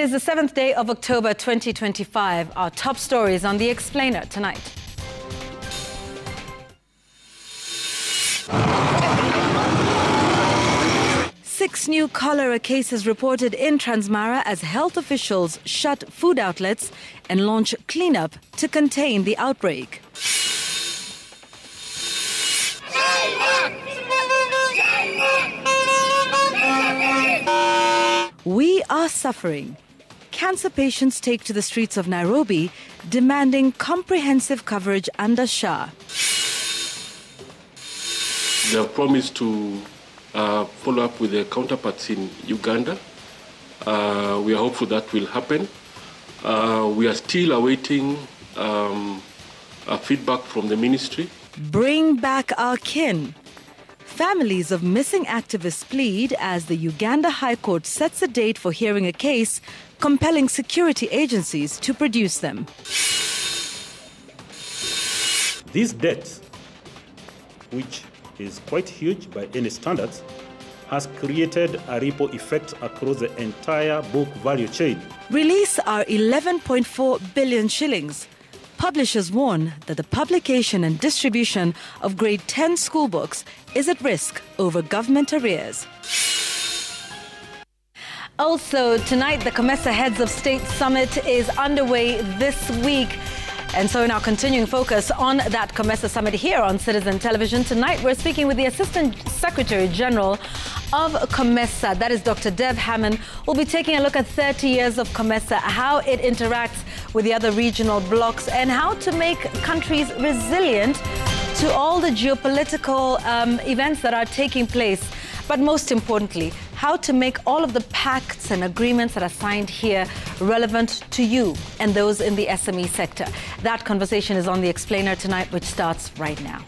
is the 7th day of October 2025. Our top stories on The Explainer tonight. Six new cholera cases reported in Transmara as health officials shut food outlets and launch cleanup to contain the outbreak. We are suffering. Cancer patients take to the streets of Nairobi, demanding comprehensive coverage under SHA. They have promised to follow up with their counterparts in Uganda. We are hopeful that will happen. We are still awaiting feedback from the ministry. Bring back our kin. Families of missing activists plead as the Uganda High Court sets a date for hearing a case compelling security agencies to produce them. This debt, which is quite huge by any standards, has created a ripple effect across the entire book value chain. Release our 11.4 billion shillings. Publishers warn that the publication and distribution of grade 10 school books is at risk over government arrears. Also, tonight, the COMESA Heads of State Summit is underway this week. And so in our continuing focus on that COMESA Summit here on Citizen Television, tonight we're speaking with the Assistant Secretary General of COMESA, that is Dr. Dev Hammond. We'll be taking a look at 30 years of COMESA, how it interacts with the other regional blocs, and how to make countries resilient to all the geopolitical events that are taking place. But most importantly, how to make all of the pacts and agreements that are signed here relevant to you and those in the SME sector. That conversation is on The Explainer tonight, which starts right now.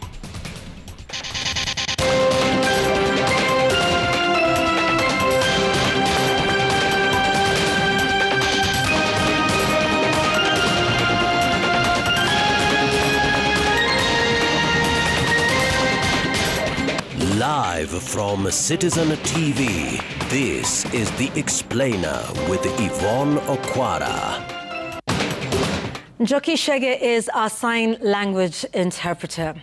Live from Citizen TV, this is The Explainer with Yvonne Okwara. Njoki Shege is our sign language interpreter.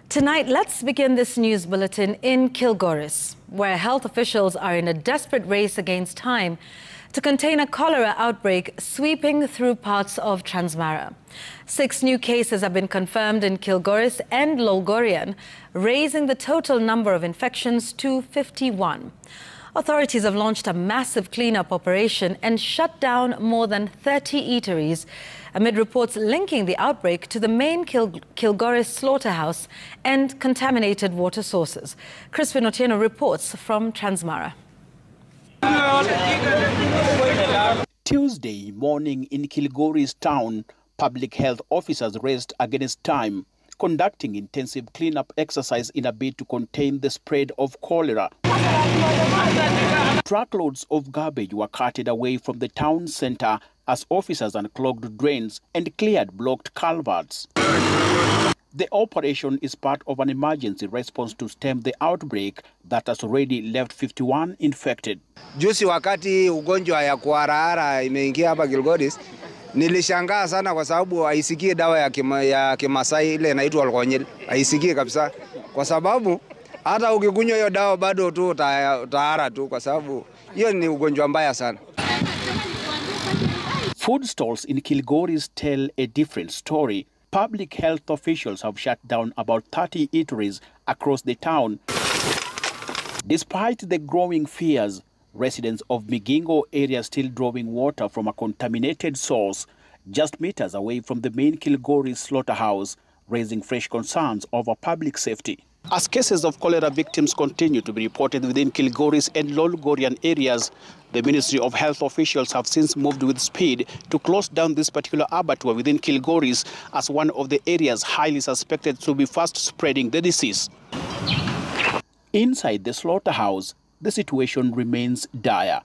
Tonight, let's begin this news bulletin in Kilgoris, where health officials are in a desperate race against time to contain a cholera outbreak sweeping through parts of Transmara. 6 new cases have been confirmed in Kilgoris and Lolgorian, raising the total number of infections to 51. Authorities have launched a massive cleanup operation and shut down more than 30 eateries amid reports linking the outbreak to the main Kilgoris slaughterhouse and contaminated water sources. Crispin Otieno reports from Transmara. Tuesday morning in Kilgoris town, public health officers raced against time, conducting intensive cleanup exercise in a bid to contain the spread of cholera. Truckloads of garbage were carted away from the town center as officers unclogged drains and cleared blocked culverts. The operation is part of an emergency response to stem the outbreak that has already left 51 infected. Juzi wakati ugonjwa ya kuharahara imeingia hapa Kilgoris, nilishangaa sana kwa sababu haisikie dawa ya Kimasai ile inaitwa Alkonyel. Haisikie kabisa kwa sababu hata ukikunywa hiyo dawa bado tu utahara tu kwa sababu hiyo ni ugonjwa mbaya sana. Food stalls in Kilgoris tell a different story. Public health officials have shut down about 30 eateries across the town. Despite the growing fears, residents of Migingo area still drawing water from a contaminated source just meters away from the main Kilgoris slaughterhouse, raising fresh concerns over public safety. As cases of cholera victims continue to be reported within Kilgoris and Lolgorian areas, the Ministry of Health officials have since moved with speed to close down this particular abattoir within Kilgoris as one of the areas highly suspected to be fast spreading the disease. Inside the slaughterhouse, the situation remains dire.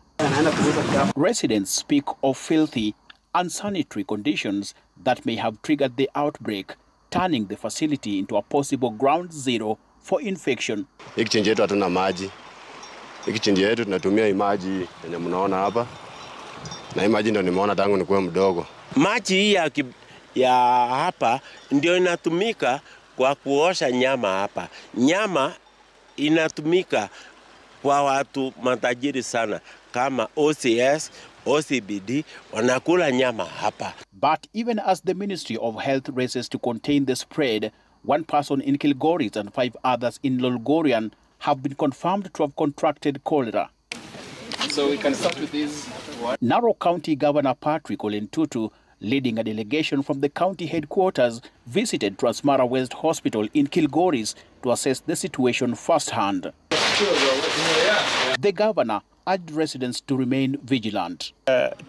Residents speak of filthy, unsanitary conditions that may have triggered the outbreak, turning the facility into a possible ground zero for infection. Exchange yetu hatuna maji. Exchange yetu tunatumia maji yenye mnaona hapa. Na imagine ndio nimeona tangu nikuwe mdogo. Maji hii ya hapa ndio inatumika kwa kuosha nyama hapa. Nyama inatumika kwa watu matajiri sana kama OCS, OCBD, wanakula nyama hapa. But even as the Ministry of Health races to contain the spread, one person in Kilgoris and 5 others in Lolgorian have been confirmed to have contracted cholera. So we can start with this. Narok County Governor Patrick Ole Ntutu, leading a delegation from the county headquarters, visited Transmara West Hospital in Kilgoris to assess the situation firsthand. The governor urged residents to remain vigilant.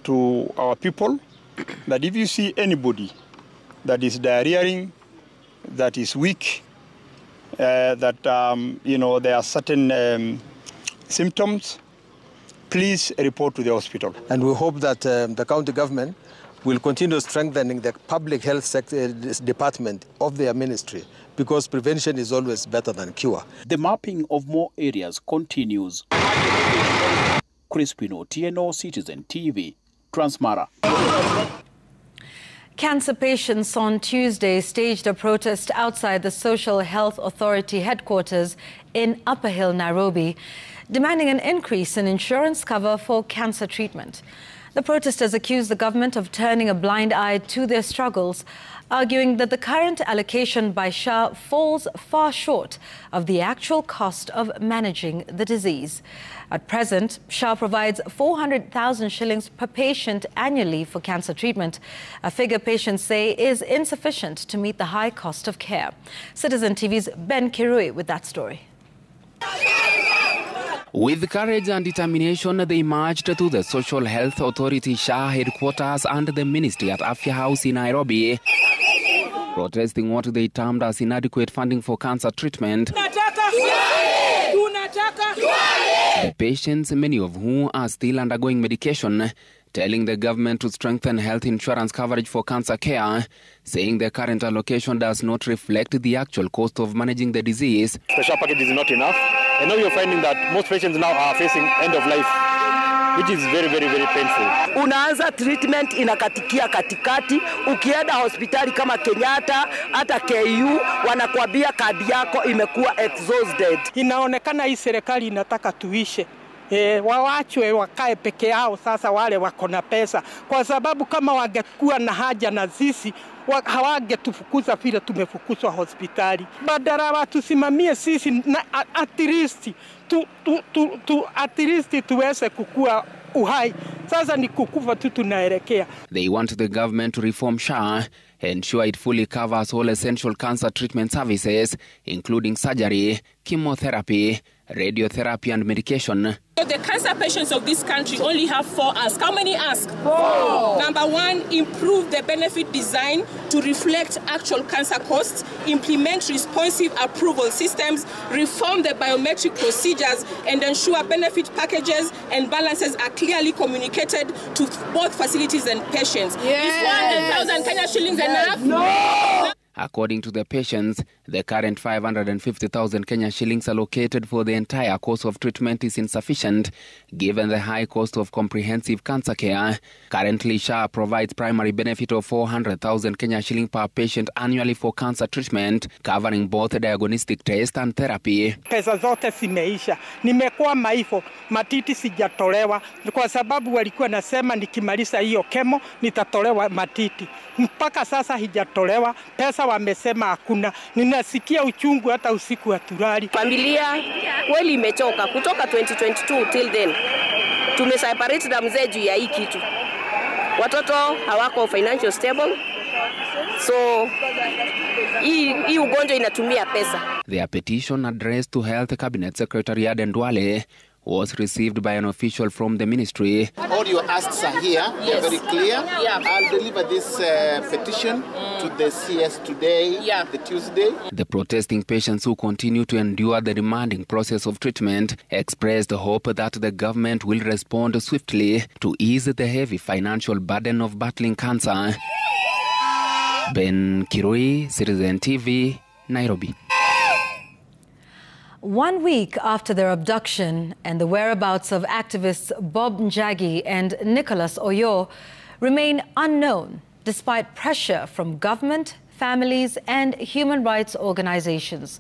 To our people, that if you see anybody that is diarrheaing, that is weak, that there are certain symptoms, please report to the hospital. And we hope that the county government will continue strengthening the public health department of their ministry, because prevention is always better than cure. The mapping of more areas continues. Crispino, TNO Citizen TV, Transmara. Cancer patients on Tuesday staged a protest outside the Social Health Authority headquarters in Upper Hill, Nairobi, demanding an increase in insurance cover for cancer treatment. The protesters accused the government of turning a blind eye to their struggles, arguing that the current allocation by SHA falls far short of the actual cost of managing the disease. At present, SHA provides 400,000 shillings per patient annually for cancer treatment, a figure patients say is insufficient to meet the high cost of care. Citizen TV's Ben Kirui with that story. With courage and determination, they marched to the Social Health Authority SHA headquarters and the Ministry at Afya House in Nairobi, protesting what they termed as inadequate funding for cancer treatment. The patients, many of whom are still undergoing medication, telling the government to strengthen health insurance coverage for cancer care, saying the current allocation does not reflect the actual cost of managing the disease. Special package is not enough. I know you're finding that most patients now are facing end of life, which is very, very, very painful. Unaanza treatment inakatikia katikati, ukienda hospitali kama Kenyatta, hata KU, wanakuambia kadi yako imekuwa exhausted. Inaonekana hii serikali inataka tuishe. Wawachwe wakae peke yao sasa wale wako na pesa, kwa sababu kama wangekuwa na haja na sisi hawangetufukuza vile tumefukuzwa hospitali. Badala watusimamie sisi na at least tuweze kukua uhai. Sasa ni kukufa tu tunaelekea. They want the government to reform SHA, ensure it fully covers all essential cancer treatment services, including surgery, chemotherapy, radiotherapy and medication. So the cancer patients of this country only have 4 asks. How many asks? 4. Number 1, improve the benefit design to reflect actual cancer costs, implement responsive approval systems, reform the biometric procedures, and ensure benefit packages and balances are clearly communicated to both facilities and patients. Yes. Is 400,000 Kenya shillings enough? No! According to the patients, the current 550,000 Kenya shillings allocated for the entire course of treatment is insufficient, given the high cost of comprehensive cancer care. Currently, SHA provides primary benefit of 400,000 Kenya shilling per patient annually for cancer treatment, covering both diagnostic test and therapy. Pesa zote zimeisha. Nimekuwa maifo, matiti sijatolewa, kwa sababu walikuwa nasema nikimaliza hiyo kemo, nitatolewa matiti. Mpaka sasa hijatolewa, pesa wamesema hakuna. Ninasikia uchungu hata usiku wa turari. Familia kweli imechoka kutoka 2022 till then. Tumeseparate na mzee juu ya hii kitu. Watoto hawako financial stable. So hii ugonjwa inatumia pesa. Their petition addressed to Health Cabinet Secretary Aden Duale was received by an official from the ministry. All your asks are here. Yes. They're very clear. Yeah. I'll deliver this petition to the CS today, the Tuesday. The protesting patients who continue to endure the demanding process of treatment expressed hope that the government will respond swiftly to ease the heavy financial burden of battling cancer. Ben Kirui, Citizen TV, Nairobi. 1 week after their abduction and the whereabouts of activists Bob Njagi and Nicholas Oyo remain unknown despite pressure from government, families and human rights organizations.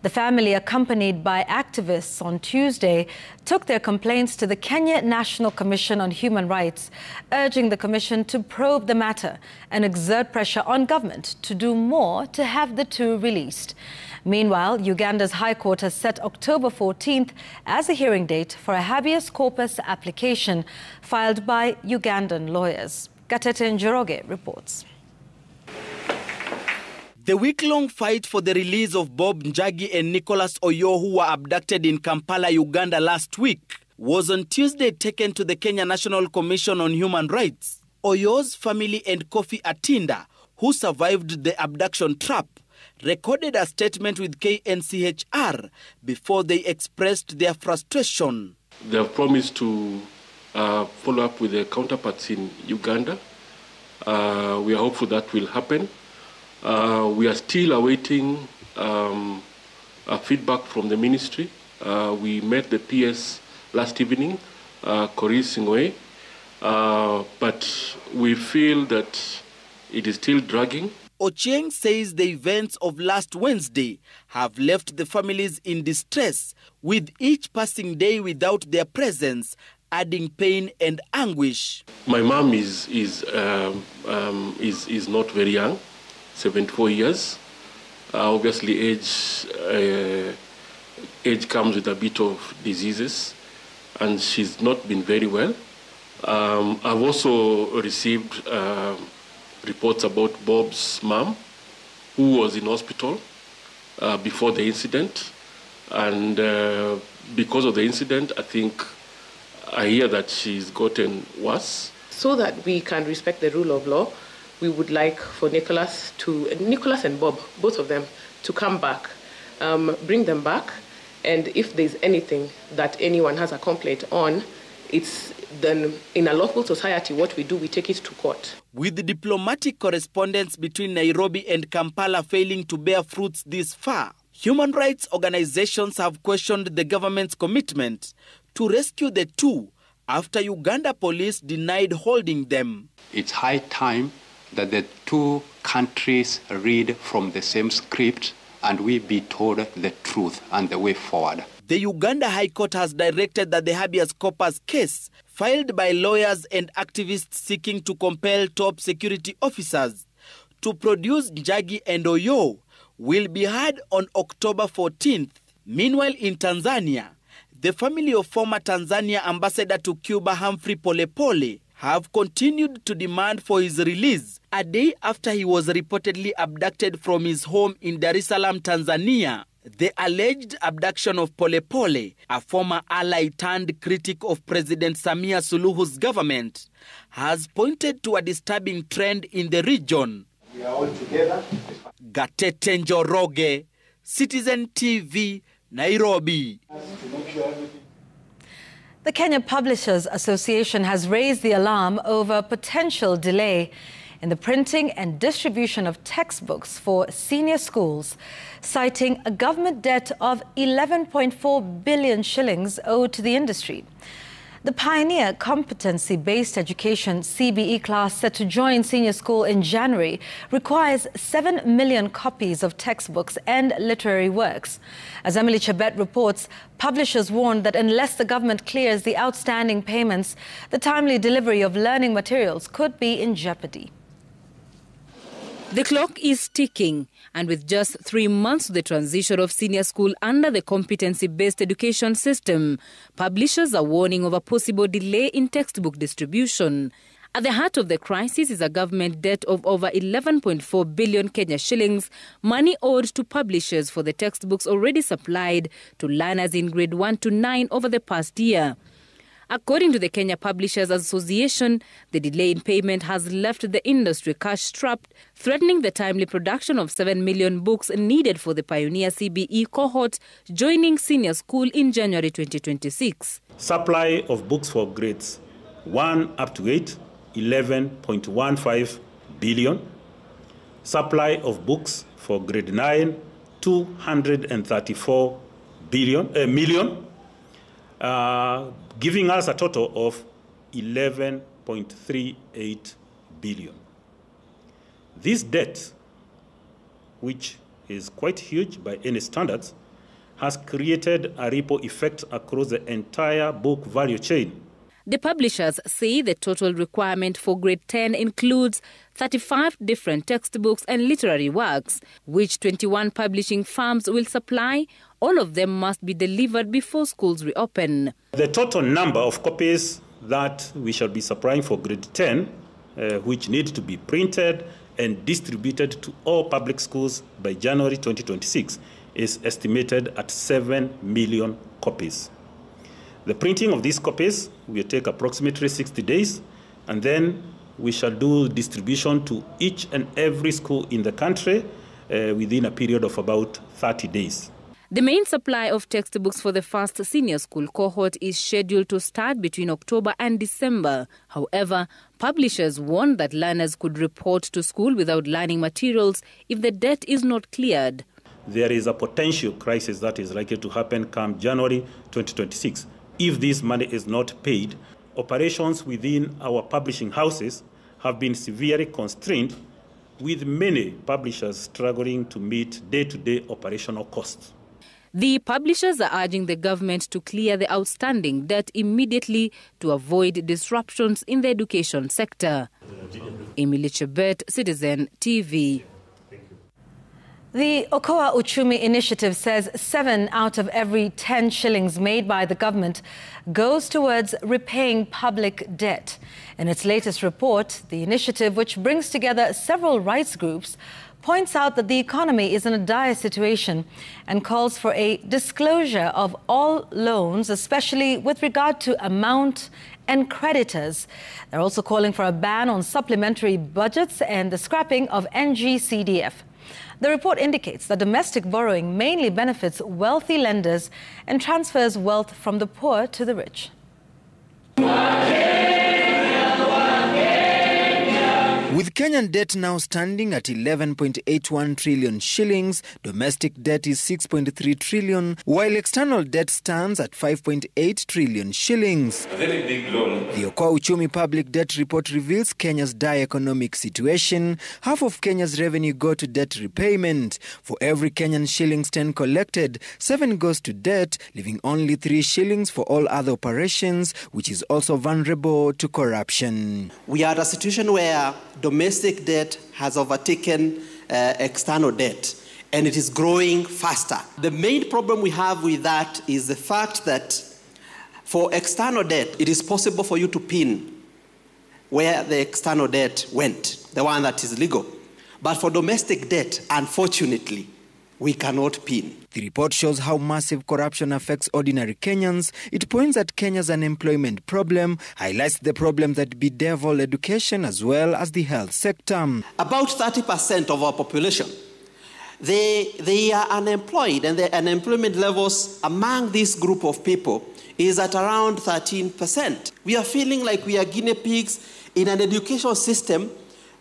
The family, accompanied by activists on Tuesday, took their complaints to the Kenya National Commission on Human Rights, urging the commission to probe the matter and exert pressure on government to do more to have the two released. Meanwhile, Uganda's High Court has set October 14th as a hearing date for a habeas corpus application filed by Ugandan lawyers. Gatete Njoroge reports. The week-long fight for the release of Bob Njagi and Nicholas Oyo, who were abducted in Kampala, Uganda last week, was on Tuesday taken to the Kenya National Commission on Human Rights. Oyo's family and Kofi Atinda, who survived the abduction trap, recorded a statement with KNCHR before they expressed their frustration. They have promised to follow up with their counterparts in Uganda. We are hopeful that will happen. We are still awaiting feedback from the ministry. We met the PS last evening, Corey Singwe, but we feel that it is still dragging. Ochieng says the events of last Wednesday have left the families in distress, with each passing day without their presence adding pain and anguish. My mom is not very young. 74 years. Obviously, age comes with a bit of diseases, and she's not been very well. I've also received reports about Bob's mom, who was in hospital before the incident, and because of the incident, I hear that she's gotten worse. So that we can respect the rule of law, we would like for Nicholas and Bob, both of them, to come back, bring them back, and if there's anything that anyone has a complaint on, it's then in a lawful society, what we do, we take it to court. With the diplomatic correspondence between Nairobi and Kampala failing to bear fruits this far, human rights organizations have questioned the government's commitment to rescue the two after Uganda police denied holding them. It's high time that the two countries read from the same script and we be told the truth and the way forward. The Uganda High Court has directed that the habeas corpus case filed by lawyers and activists seeking to compel top security officers to produce Njagi and Oyo will be heard on October 14th. Meanwhile, in Tanzania, the family of former Tanzania ambassador to Cuba, Humphrey Polepole, have continued to demand for his release a day after he was reportedly abducted from his home in Dar es Salaam, Tanzania. The alleged abduction of Polepole, a former ally turned critic of President Samia Suluhu's government, has pointed to a disturbing trend in the region. We are all together. Gatete Njoroge, Citizen TV, Nairobi. The Kenya Publishers Association has raised the alarm over potential delay in the printing and distribution of textbooks for senior schools, citing a government debt of 11.4 billion shillings owed to the industry. The Pioneer Competency-Based Education CBE class set to join senior school in January requires 7 million copies of textbooks and literary works. As Emily Chebet reports, publishers warned that unless the government clears the outstanding payments, the timely delivery of learning materials could be in jeopardy. The clock is ticking, and with just 3 months to the transition of senior school under the competency-based education system, publishers are warning of a possible delay in textbook distribution. At the heart of the crisis is a government debt of over 11.4 billion Kenya shillings, money owed to publishers for the textbooks already supplied to learners in grade 1 to 9 over the past year. According to the Kenya Publishers Association, the delay in payment has left the industry cash-strapped, threatening the timely production of 7 million books needed for the Pioneer CBE cohort joining senior school in January 2026. Supply of books for grades 1 up to 8, 11.15 billion. Supply of books for grade 9, 234 million, giving us a total of 11.38 billion. This debt, which is quite huge by any standards, has created a ripple effect across the entire book value chain. The publishers say the total requirement for grade 10 includes 35 different textbooks and literary works, which 21 publishing firms will supply. All of them must be delivered before schools reopen. The total number of copies that we shall be supplying for grade 10, which need to be printed and distributed to all public schools by January 2026, is estimated at 7 million copies. The printing of these copies will take approximately 60 days, and then we shall do distribution to each and every school in the country within a period of about 30 days. The main supply of textbooks for the first senior school cohort is scheduled to start between October and December. However, publishers warn that learners could report to school without learning materials if the debt is not cleared. There is a potential crisis that is likely to happen come January 2026. If this money is not paid, operations within our publishing houses have been severely constrained, with many publishers struggling to meet day-to-day operational costs. The publishers are urging the government to clear the outstanding debt immediately to avoid disruptions in the education sector. Emily Chebet, Citizen TV. The Okoa Uchumi Initiative says 7 out of every 10 shillings made by the government goes towards repaying public debt. In its latest report, the initiative, which brings together several rights groups, points out that the economy is in a dire situation and calls for a disclosure of all loans, especially with regard to amount and creditors. They're also calling for a ban on supplementary budgets and the scrapping of NGCDF. The report indicates that domestic borrowing mainly benefits wealthy lenders and transfers wealth from the poor to the rich. With Kenyan debt now standing at 11.81 trillion shillings, domestic debt is 6.3 trillion, while external debt stands at 5.8 trillion shillings. A very big loan. The Okoa Uchumi Public Debt Report reveals Kenya's dire economic situation. Half of Kenya's revenue go to debt repayment. For every Kenyan shillings 10 collected, 7 goes to debt, leaving only 3 shillings for all other operations, which is also vulnerable to corruption. We are at a situation where domestic debt has overtaken external debt, and it is growing faster. The main problem we have with that is the fact that for external debt, it is possible for you to pin where the external debt went, the one that is legal. But for domestic debt, unfortunately, we cannot pin. The report shows how massive corruption affects ordinary Kenyans. It points at Kenya's unemployment problem, highlights the problems that bedevil education as well as the health sector. About 30% of our population, they are unemployed, and the unemployment levels among this group of people is at around 13%. We are feeling like we are guinea pigs in an education system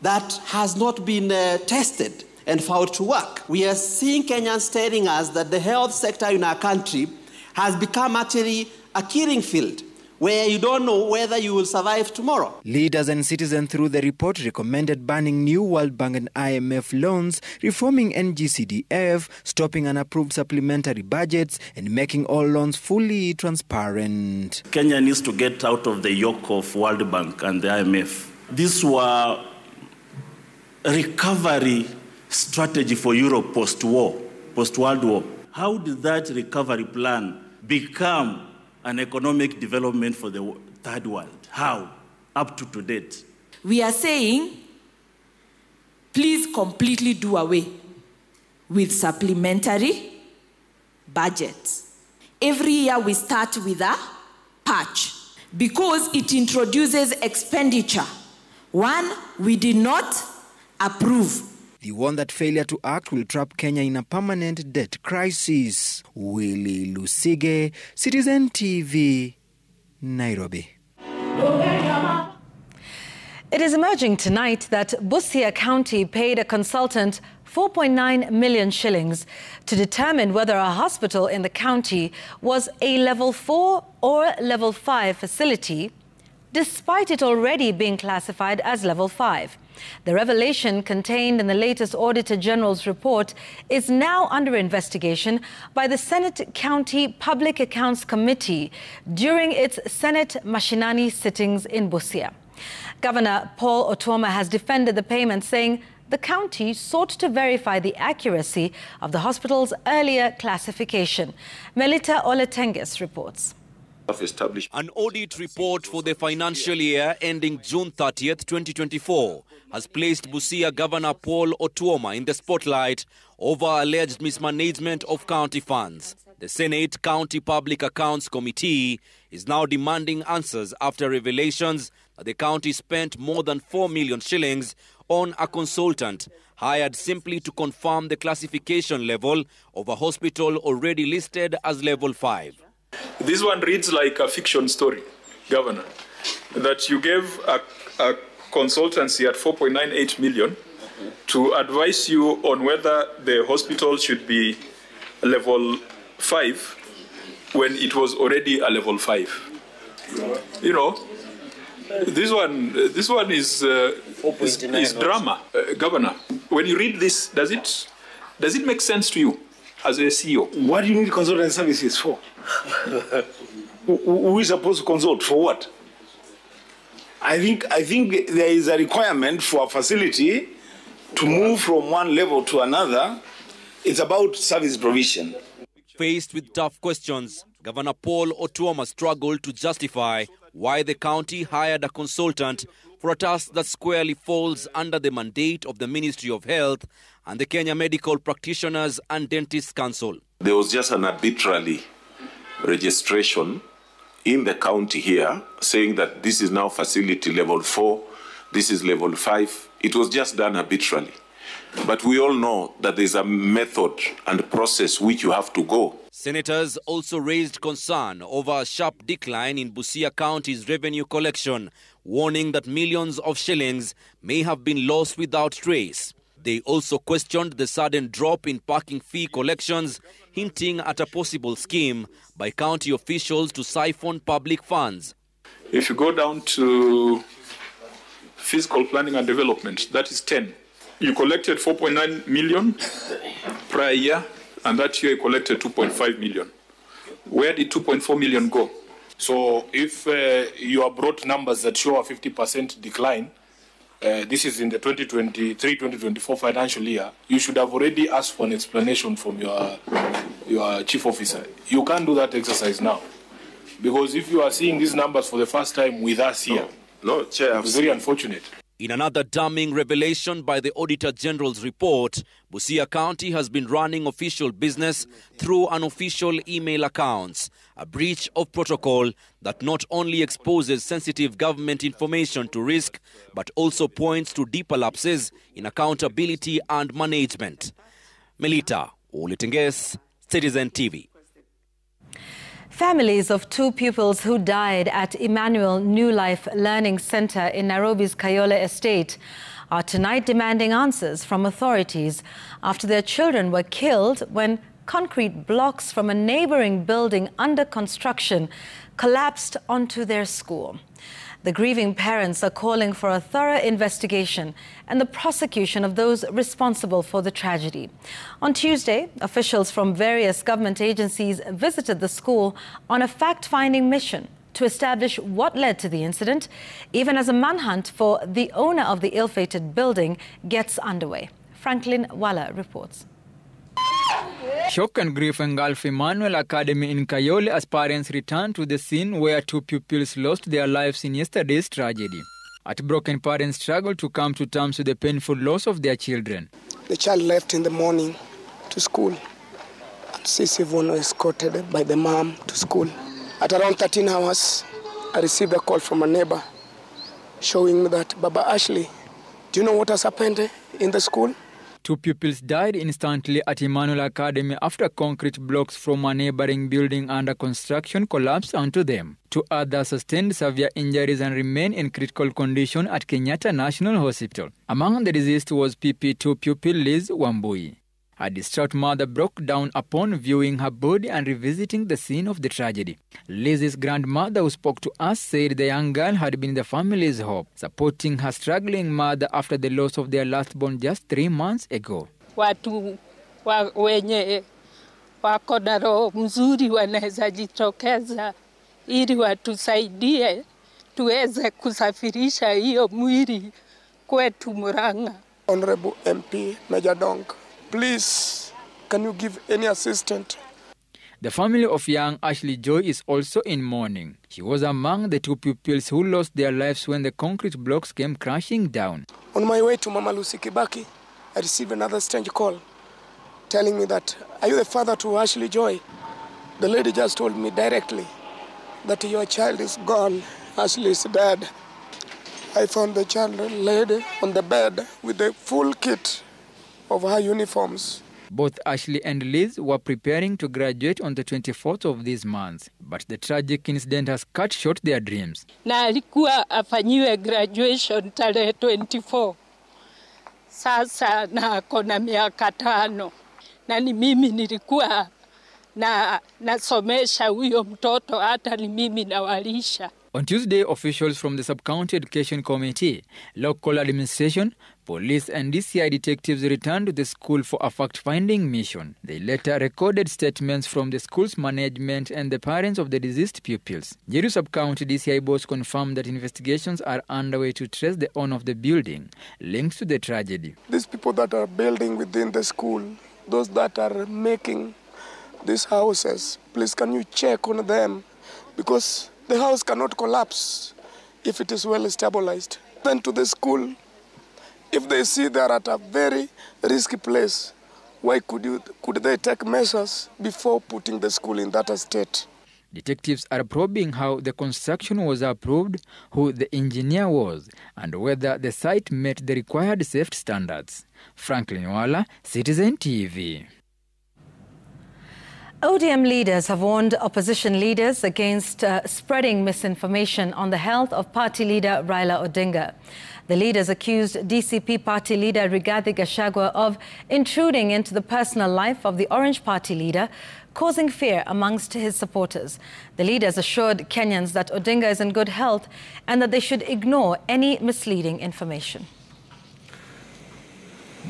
that has not been tested and found to work. We are seeing Kenyans telling us that the health sector in our country has become actually a killing field where you don't know whether you will survive tomorrow. Leaders and citizens through the report recommended banning new World Bank and IMF loans, reforming NGCDF, stopping unapproved supplementary budgets, and making all loans fully transparent. Kenya needs to get out of the yoke of World Bank and the IMF. These were recovery strategy for Europe post-World War. How did that recovery plan become an economic development for the third world? How? Up to date. We are saying, please completely do away with supplementary budgets. Every year we start with a patch because it introduces expenditure. One, we did not approve. They warn that failure to act will trap Kenya in a permanent debt crisis. Willie Lusige, Citizen TV, Nairobi. It is emerging tonight that Busia County paid a consultant 4.9 million shillings to determine whether a hospital in the county was a level 4 or level 5 facility, despite it already being classified as level 5. The revelation contained in the latest Auditor General's report is now under investigation by the Senate County Public Accounts Committee during its Senate Mashinani sittings in Busia. Governor Paul Otuoma has defended the payment, saying the county sought to verify the accuracy of the hospital's earlier classification. Melita Oletenges reports. An audit report for the financial year ending June 30th, 2024 has placed Busia Governor Paul Otuoma in the spotlight over alleged mismanagement of county funds. The Senate County Public Accounts Committee is now demanding answers after revelations that the county spent more than 4 million shillings on a consultant hired simply to confirm the classification level of a hospital already listed as level 5. This one reads like a fiction story, Governor, that you gave a consultancy at 4.98 million to advise you on whether the hospital should be level 5 when it was already a level 5. You know, this one is drama. Governor, when you read this, does it make sense to you as a CEO? What do you need consultant services for? Who is supposed to consult for what? I think there is a requirement for a facility to move from one level to another. It's about service provision. Faced with tough questions, Governor Paul Otuoma struggled to justify why the county hired a consultant for a task that squarely falls under the mandate of the Ministry of Health and the Kenya Medical Practitioners and Dentists Council. There was just an arbitrary registration in the county here saying that this is now facility level 4, this is level 5. It was just done arbitrarily. But we all know that there's a method and process which you have to go. Senators also raised concern over a sharp decline in Busia County's revenue collection, warning that millions of shillings may have been lost without trace. They also questioned the sudden drop in parking fee collections, hinting at a possible scheme by county officials to siphon public funds. If you go down to fiscal planning and development, that is 10. You collected 4.9 million prior year, and that year you collected 2.5 million. Where did 2.4 million go? So if you have brought numbers that show a 50% decline, this is in the 2023-2024 financial year, you should have already asked for an explanation from your chief officer. You can't do that exercise now. Because if you are seeing these numbers for the first time with us here, no, Chair, it's very unfortunate. In another damning revelation by the Auditor General's report, Busia County has been running official business through unofficial email accounts, a breach of protocol that not only exposes sensitive government information to risk, but also points to deeper lapses in accountability and management. Melita Oletenges, Citizen TV. Families of 2 pupils who died at Emmanuel New Life Learning Center in Nairobi's Kayole Estate are tonight demanding answers from authorities after their children were killed when concrete blocks from a neighboring building under construction collapsed onto their school. The grieving parents are calling for a thorough investigation and the prosecution of those responsible for the tragedy. On Tuesday, officials from various government agencies visited the school on a fact-finding mission to establish what led to the incident, even as a manhunt for the owner of the ill-fated building gets underway. Franklin Walla reports. Shock and grief engulf Emmanuel Academy in Kayole as parents return to the scene where 2 pupils lost their lives in yesterday's tragedy. Heartbroken parents struggle to come to terms with the painful loss of their children. The child left in the morning to school, and Sisi Vono was escorted by the mom to school. At around 13 hours, I received a call from a neighbor showing me that, Baba Ashley, do you know what has happened in the school? 2 pupils died instantly at Emmanuel Academy after concrete blocks from a neighboring building under construction collapsed onto them. 2 others sustained severe injuries and remain in critical condition at Kenyatta National Hospital. Among the deceased was PP2 pupil Liz Wambui. A distraught mother broke down upon viewing her body and revisiting the scene of the tragedy. Liz's grandmother, who spoke to us, said the young girl had been the family's hope, supporting her struggling mother after the loss of their last born just 3 months ago. Watu wenye wako na roho mzuri wanaweza jitokeza ili watusaidie tuweze kusafirisha hiyo mwili kwetu Murang'a. Honorable MP Major Dong, please, can you give any assistance? The family of young Ashley Joy is also in mourning. She was among the 2 pupils who lost their lives when the concrete blocks came crashing down. On my way to Mama Lucy Kibaki, I received another strange call telling me that, are you the father to Ashley Joy? The lady just told me directly that your child is gone, Ashley is dead. I found the child laid on the bed with the full kit of her uniforms. Both Ashley and Liz were preparing to graduate on the 24th of this month, but the tragic incident has cut short their dreams. Na alikuwa afanyiwe graduation tarehe 24. Sasa na akona miaka 5. Na ni mimi nilikuwa nasomesha huyo mtoto, hata ni mimi nawalisha. On Tuesday, officials from the Sub-County Education Committee, local administration, police and DCI detectives returned to the school for a fact-finding mission. They later recorded statements from the school's management and the parents of the deceased pupils. Jeru Sub-County DCI boss confirmed that investigations are underway to trace the owner of the building linked to the tragedy. These people that are building within the school, those that are making these houses, please can you check on them, because the house cannot collapse if it is well stabilized. Then to the school, if they see they are at a very risky place, why could they take measures before putting the school in that state? Detectives are probing how the construction was approved, who the engineer was, and whether the site met the required safety standards. Franklin Wala, Citizen TV. ODM leaders have warned opposition leaders against spreading misinformation on the health of party leader Raila Odinga. The leaders accused DCP party leader Rigathi Gachagua of intruding into the personal life of the Orange Party leader, causing fear amongst his supporters. The leaders assured Kenyans that Odinga is in good health and that they should ignore any misleading information.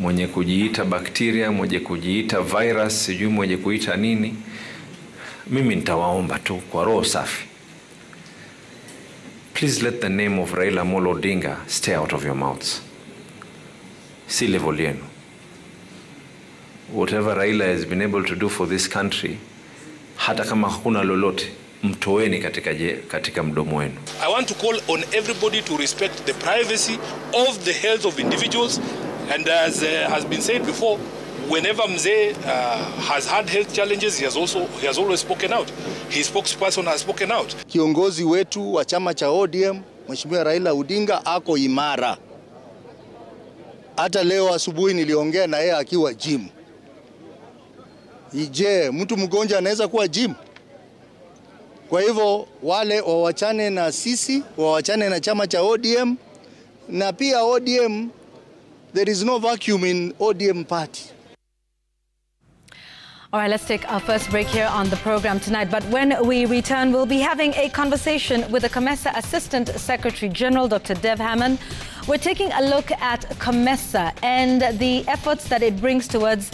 Mwenye kujiita bakteria, mwenye kujiita virus, sijui mwenye kuita nini, mimi nitawaomba tu kwa roho safi. Please let the name of Raila Amolo Odinga stay out of your mouths. Si level yenu. Whatever Raila has been able to do for this country, hata kama hakuna lolote, mtoeni katika mdomo wenu. I want to call on everybody to respect the privacy of the health of individuals. And as has been said before, whenever Mzee has had health challenges, he has always spoken out. His spokesperson has spoken out. Kiongozi wetu wa chama cha ODM, Mheshimiwa Raila Odinga ako imara. Hata leo asubuhi niliongea na yeye akiwa gym. Je, mtu mgonjwa anaweza kuwa gym? Kwa hivyo wale wawachane na sisi, wawachane na chama cha ODM, na pia ODM, there is no vacuum in ODM party. All right, let's take our first break here on the program tonight. But when we return, we'll be having a conversation with the COMESA Assistant Secretary General, Dr. Dev Hammond. We're taking a look at COMESA and the efforts that it brings towards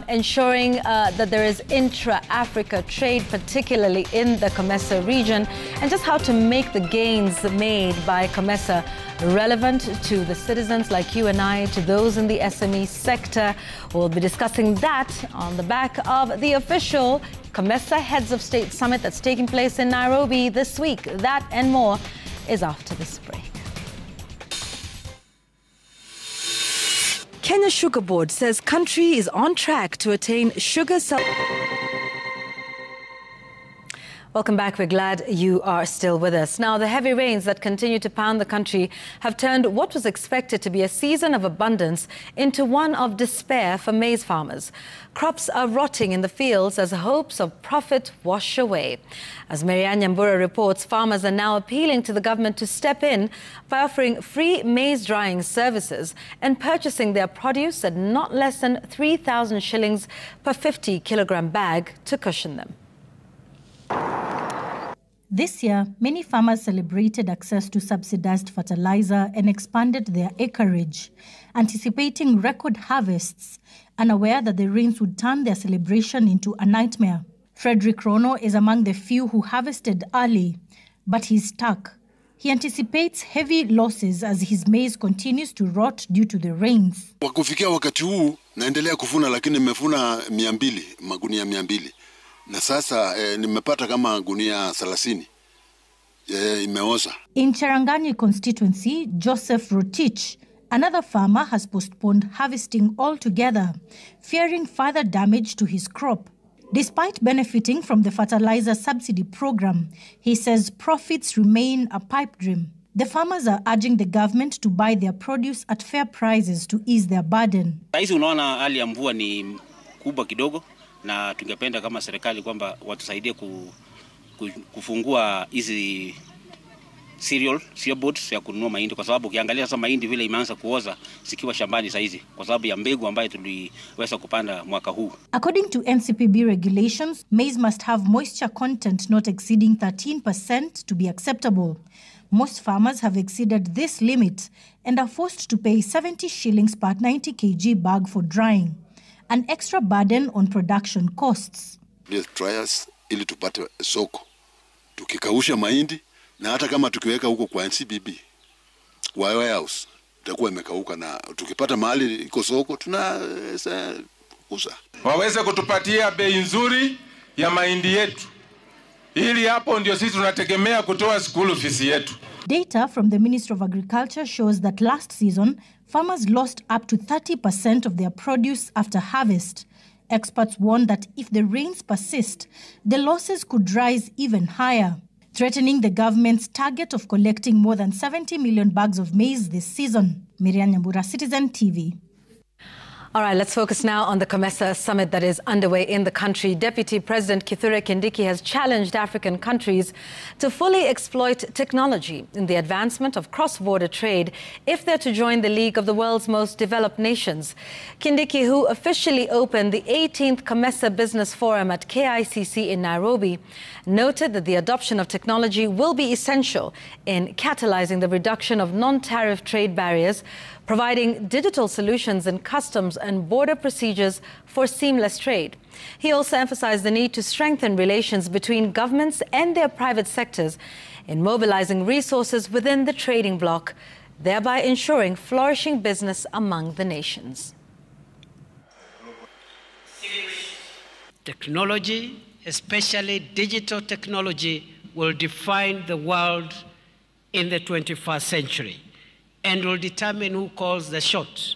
ensuring that there is intra-Africa trade, particularly in the COMESA region, and just how to make the gains made by COMESA relevant to the citizens like you and I, to those in the SME sector. We'll be discussing that on the back of the official COMESA Heads of State Summit that's taking place in Nairobi this week. That and more is after this break. Kenya Sugar Board says country is on track to attain sugar self. Welcome back. We're glad you are still with us. Now, the heavy rains that continue to pound the country have turned what was expected to be a season of abundance into one of despair for maize farmers. Crops are rotting in the fields as hopes of profit wash away. As Marianne Nyambura reports, farmers are now appealing to the government to step in by offering free maize drying services and purchasing their produce at not less than 3,000 shillings per 50-kilogram bag to cushion them. This year, many farmers celebrated access to subsidized fertilizer and expanded their acreage, anticipating record harvests, unaware that the rains would turn their celebration into a nightmare. Frederick Rono is among the few who harvested early, but he's stuck. He anticipates heavy losses as his maize continues to rot due to the rains. Kufikia wakati huu naendelea kuvuna, lakini nimevuna 200, magunia 200. Na sasa nimepata kama gunia 30 imeoza. In Cherangani constituency, Joseph Rotich, another farmer, has postponed harvesting altogether, fearing further damage to his crop. Despite benefiting from the fertilizer subsidy program, he says profits remain a pipe dream. The farmers are urging the government to buy their produce at fair prices to ease their burden. Hizi unaona hali ya mvua ni kubwa kidogo, na tungependa kama serikali kwamba watusaidie kufungua hizi cereal boards ya kununua mahindi, kwa sababu ukiangalia sasa mahindi vile imeanza kuoza zikiwa shambani saizi kwa sababu ya mbegu ambayo tuliweza kupanda mwaka huu. According to NCPB regulations, maize must have moisture content not exceeding 13% to be acceptable. Most farmers have exceeded this limit and are forced to pay 70 shillings per 90 kg bag for drying, an extra burden on production costs. Dryers ili tupate soko. Tukikausha mahindi na hata kama tukiweka huko kwa NCPB warehouse itakuwa imekauka, na tukipata mahali iko soko tunauza. Waweze kutupatia bei nzuri ya mahindi yetu, ili hapo ndio sisi tunategemea kutoa school fees yetu. Data from the Ministry of Agriculture shows that last season, farmers lost up to 30% of their produce after harvest. Experts warn that if the rains persist, the losses could rise even higher, threatening the government's target of collecting more than 70 million bags of maize this season. Marianne Nyambura, Citizen TV. All right, let's focus now on the COMESA summit that is underway in the country. Deputy President Kithure Kindiki has challenged African countries to fully exploit technology in the advancement of cross-border trade if they're to join the league of the world's most developed nations. Kindiki, who officially opened the 18th COMESA Business Forum at KICC in Nairobi, noted that the adoption of technology will be essential in catalyzing the reduction of non-tariff trade barriers, providing digital solutions in customs and border procedures for seamless trade. He also emphasized the need to strengthen relations between governments and their private sectors in mobilizing resources within the trading bloc, thereby ensuring flourishing business among the nations. Technology, especially digital technology, will define the world in the 21st century and will determine who calls the shots.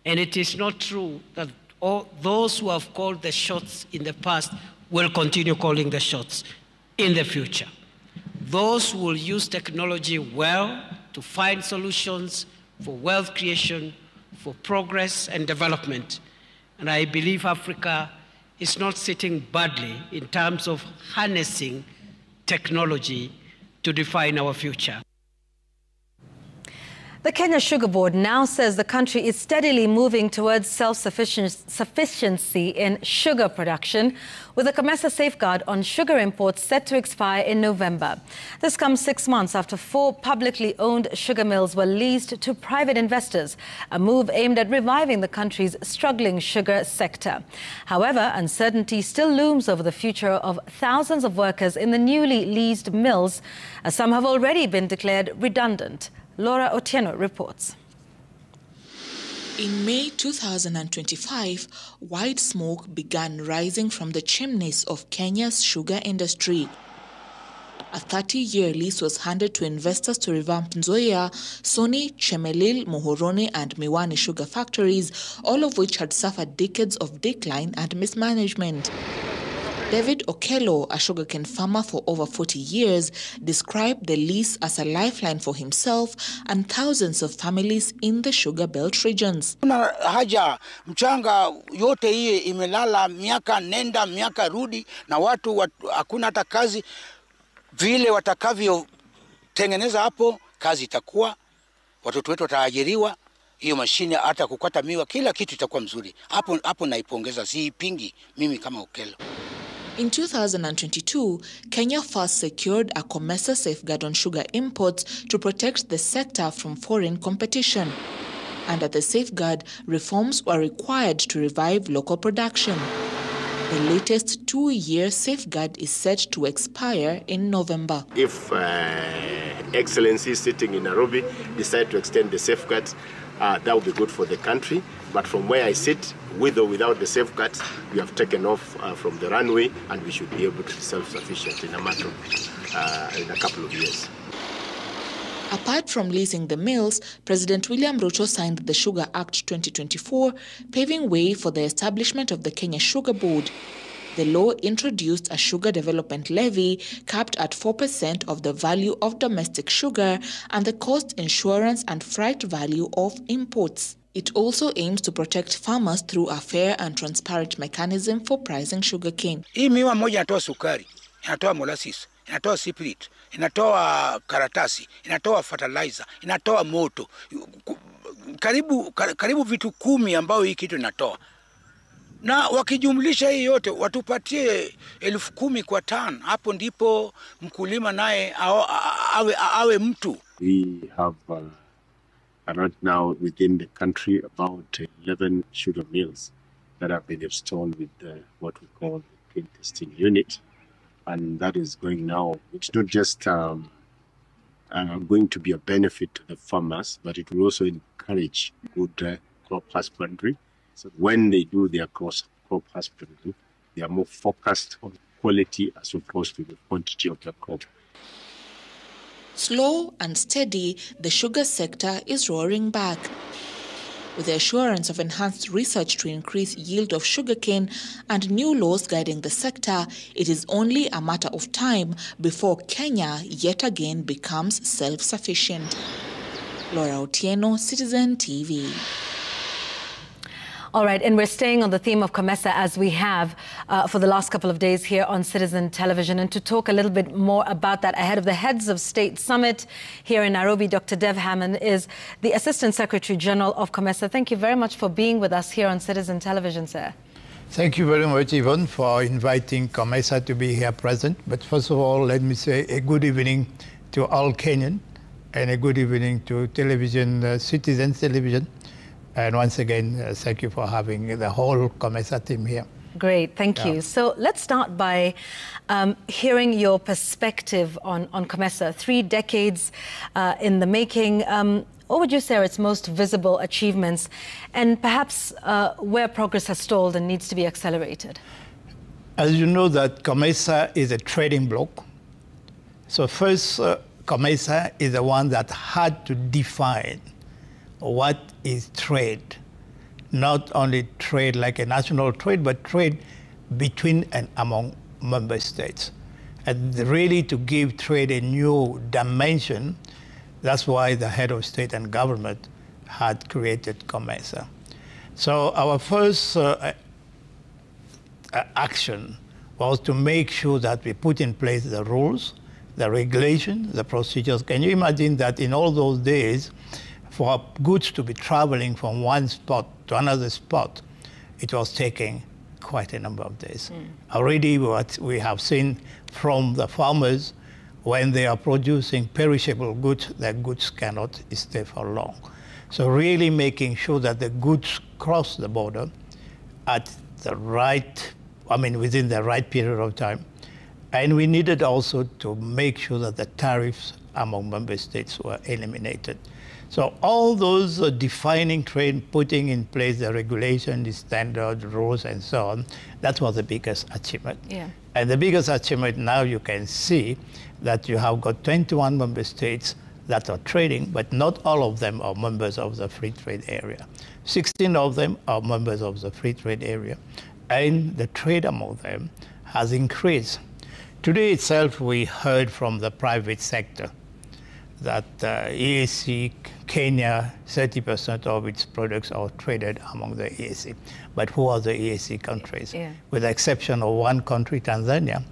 And it is not true that all those who have called the shots in the past will continue calling the shots in the future. Those who will use technology well to find solutions for wealth creation, for progress and development. And I believe Africa is not sitting badly in terms of harnessing technology to define our future. The Kenya Sugar Board now says the country is steadily moving towards self-sufficiency in sugar production, with a COMESA safeguard on sugar imports set to expire in November. This comes 6 months after 4 publicly owned sugar mills were leased to private investors, a move aimed at reviving the country's struggling sugar sector. However, uncertainty still looms over the future of thousands of workers in the newly leased mills, as some have already been declared redundant. Laura Otieno reports. In May 2025, white smoke began rising from the chimneys of Kenya's sugar industry. A 30-year lease was handed to investors to revamp Nzoia, Soni, Chemelil, Muhoroni and Miwani sugar factories, all of which had suffered decades of decline and mismanagement. David Okello, a sugarcane farmer for over 40 years, described the lease as a lifeline for himself and thousands of families in the sugar belt regions. Kuna haja mchanga yote hii imelala miaka nenda miaka rudi na watu hakuna hata kazi vile watakavyo tengeneza hapo kazi itakuwa watoto wetu wataajiriwa hiyo mashine hata kukata miwa kila kitu itakuwa mzuri hapo naipongeza siipingi mimi kama Okello. In 2022, Kenya first secured a COMESA safeguard on sugar imports to protect the sector from foreign competition. Under the safeguard, reforms were required to revive local production. The latest 2-year safeguard is set to expire in November. If Excellency sitting in Nairobi decide to extend the safeguard, that would be good for the country. But from where I sit, with or without the safeguards, we have taken off from the runway and we should be able to be self-sufficient in a matter of in a couple of years. Apart from leasing the mills, President William Ruto signed the Sugar Act 2024, paving way for the establishment of the Kenya Sugar Board. The law introduced a sugar development levy capped at 4% of the value of domestic sugar and the cost, insurance and freight value of imports. It also aims to protect farmers through a fair and transparent mechanism for pricing sugarcane. Hii miwa moja inatoa sukari, inatoa molasses, inatoa spirit, inatoa karatasi, inatoa fertilizer, inatoa moto. Karibu vitu 10 ambao hii kitu inatoa. Na wakijumlisha hii yote watupatie 10,000 kwa ton. Hapo ndipo mkulima naye awe mtu. We have right now within the country about 11 sugar mills that have been installed with what we call the cane testing unit, and that is going now. It's not just going to be a benefit to the farmers, but it will also encourage good crop husbandry. So when they do their crop husbandry, they are more focused on quality as opposed to the quantity of the crop. Slow and steady, the sugar sector is roaring back. With the assurance of enhanced research to increase yield of sugarcane and new laws guiding the sector, it is only a matter of time before Kenya yet again becomes self-sufficient. Laura Otieno, Citizen TV. All right, and we're staying on the theme of COMESA as we have for the last couple of days here on Citizen Television. And to talk a little bit more about that ahead of the Heads of State Summit here in Nairobi, Dr. Dev Hammond is the Assistant Secretary General of COMESA. Thank you very much for being with us here on Citizen Television, sir. Thank you very much, Yvonne, for inviting COMESA to be here present. But first of all, let me say a good evening to all Kenyan and a good evening to television, Citizen Television. And once again, thank you for having the whole COMESA team here. Great, thank you. So let's start by hearing your perspective on COMESA. 3 decades in the making. What would you say are its most visible achievements and perhaps where progress has stalled and needs to be accelerated? As you know that COMESA is a trading bloc. So first, COMESA is the one that had to define what is trade. Not only trade like a national trade, but trade between and among member states. And really to give trade a new dimension, that's why the head of state and government had created COMESA. So our first action was to make sure that we put in place the rules, the regulations, the procedures. Can you imagine that in all those days, for goods to be traveling from one spot to another spot, it was taking quite a number of days. Already what we have seen from the farmers, when they are producing perishable goods, their goods cannot stay for long. So really making sure that the goods cross the border at the right, within the right period of time. And we needed also to make sure that the tariffs among member states were eliminated. So all those defining trade, putting in place the regulation, the standard rules, and so on, that was the biggest achievement. Yeah. And the biggest achievement now you can see that you have got 21 member states that are trading, but not all of them are members of the free trade area. 16 of them are members of the free trade area, and the trade among them has increased. Today itself, we heard from the private sector that EAC Kenya, 30% of its products are traded among the EAC. But who are the EAC countries? Yeah. With the exception of one country, Tanzania,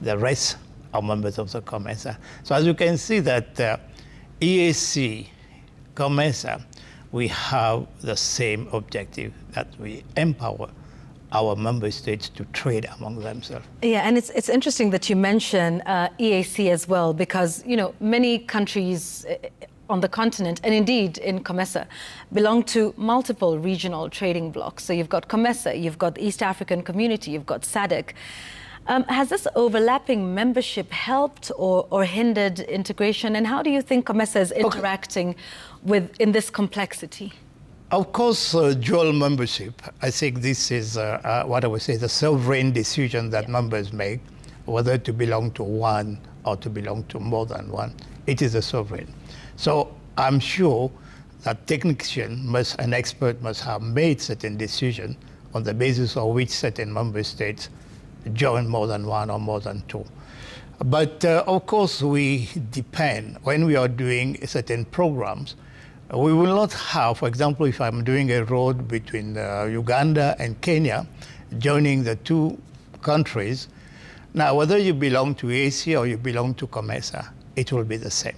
the rest are members of the COMESA. So as you can see that EAC, COMESA, we have the same objective, that we empower our member states to trade among themselves. Yeah, and it's interesting that you mention EAC as well, because many countries on the continent, and indeed in COMESA, belong to multiple regional trading blocs. So you've got COMESA, you've got the East African Community, you've got SADC. Has this overlapping membership helped or hindered integration? And how do you think COMESA is interacting in this complexity? Of course, dual membership, I think this is what I would say, the sovereign decision that members make, whether to belong to one or to belong to more than one. It is a sovereign. So I'm sure that technician an expert must have made certain decisions on the basis of which certain member states join more than one or more than two. But of course, we depend, when we are doing certain programs, we will not have, for example, if I'm doing a road between Uganda and Kenya, joining the two countries, now whether you belong to EAC or you belong to COMESA, it will be the same.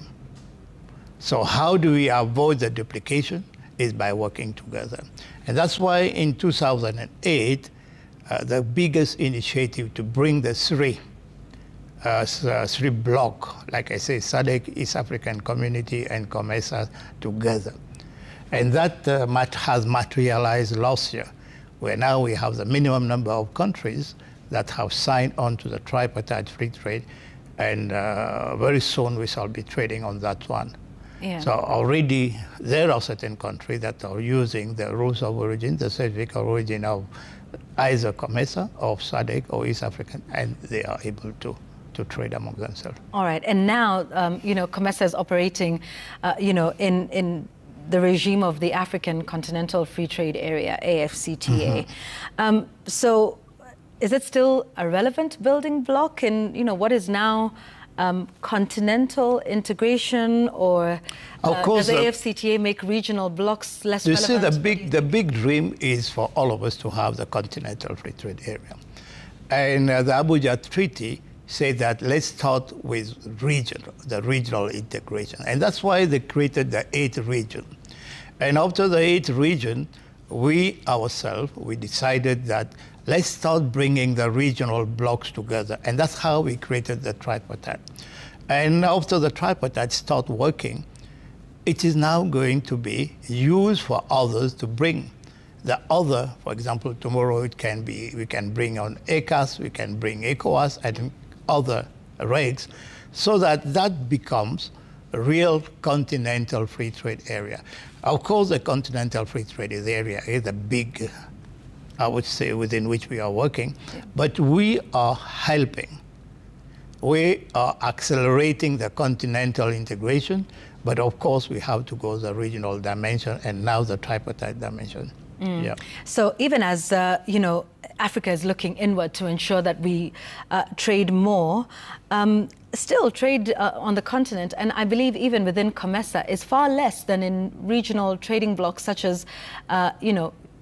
So how do we avoid the duplication? Is by working together. And that's why in 2008, the biggest initiative to bring the three bloc, like I say, SADC, East African Community, and COMESA together. And that has materialized last year, where now we have the minimum number of countries that have signed on to the tripartite free trade, and very soon we shall be trading on that one. Yeah. So already there are certain countries that are using the rules of origin, the certificate of origin of either COMESA or SADC or East African, and they are able to trade among themselves. All right, and now, COMESA is operating, in the regime of the African Continental Free Trade Area, AFCTA. Mm-hmm. So is it still a relevant building block in, what is now continental integration, or does the AFCTA make regional blocks less relevant? You see, the big dream is for all of us to have the Continental Free Trade Area. And the Abuja Treaty said that let's start with the regional integration. And that's why they created the 8th region. And after the 8th region, we ourselves, we decided that let's start bringing the regional blocks together. And that's how we created the tripartite. And after the tripartite start working, it is now going to be used for others to bring the other. For example, tomorrow we can bring on ECAS, we can bring ECOWAS and other regs, so that becomes a real continental free trade area. Of course, the continental free trade area is a big, I would say, within which we are working, but we are helping. We are accelerating the continental integration, but of course we have to go the regional dimension and now the tripartite dimension. Mm. Yeah. So even as, Africa is looking inward to ensure that we trade more, still trade on the continent, and I believe even within COMESA, is far less than in regional trading blocs such as,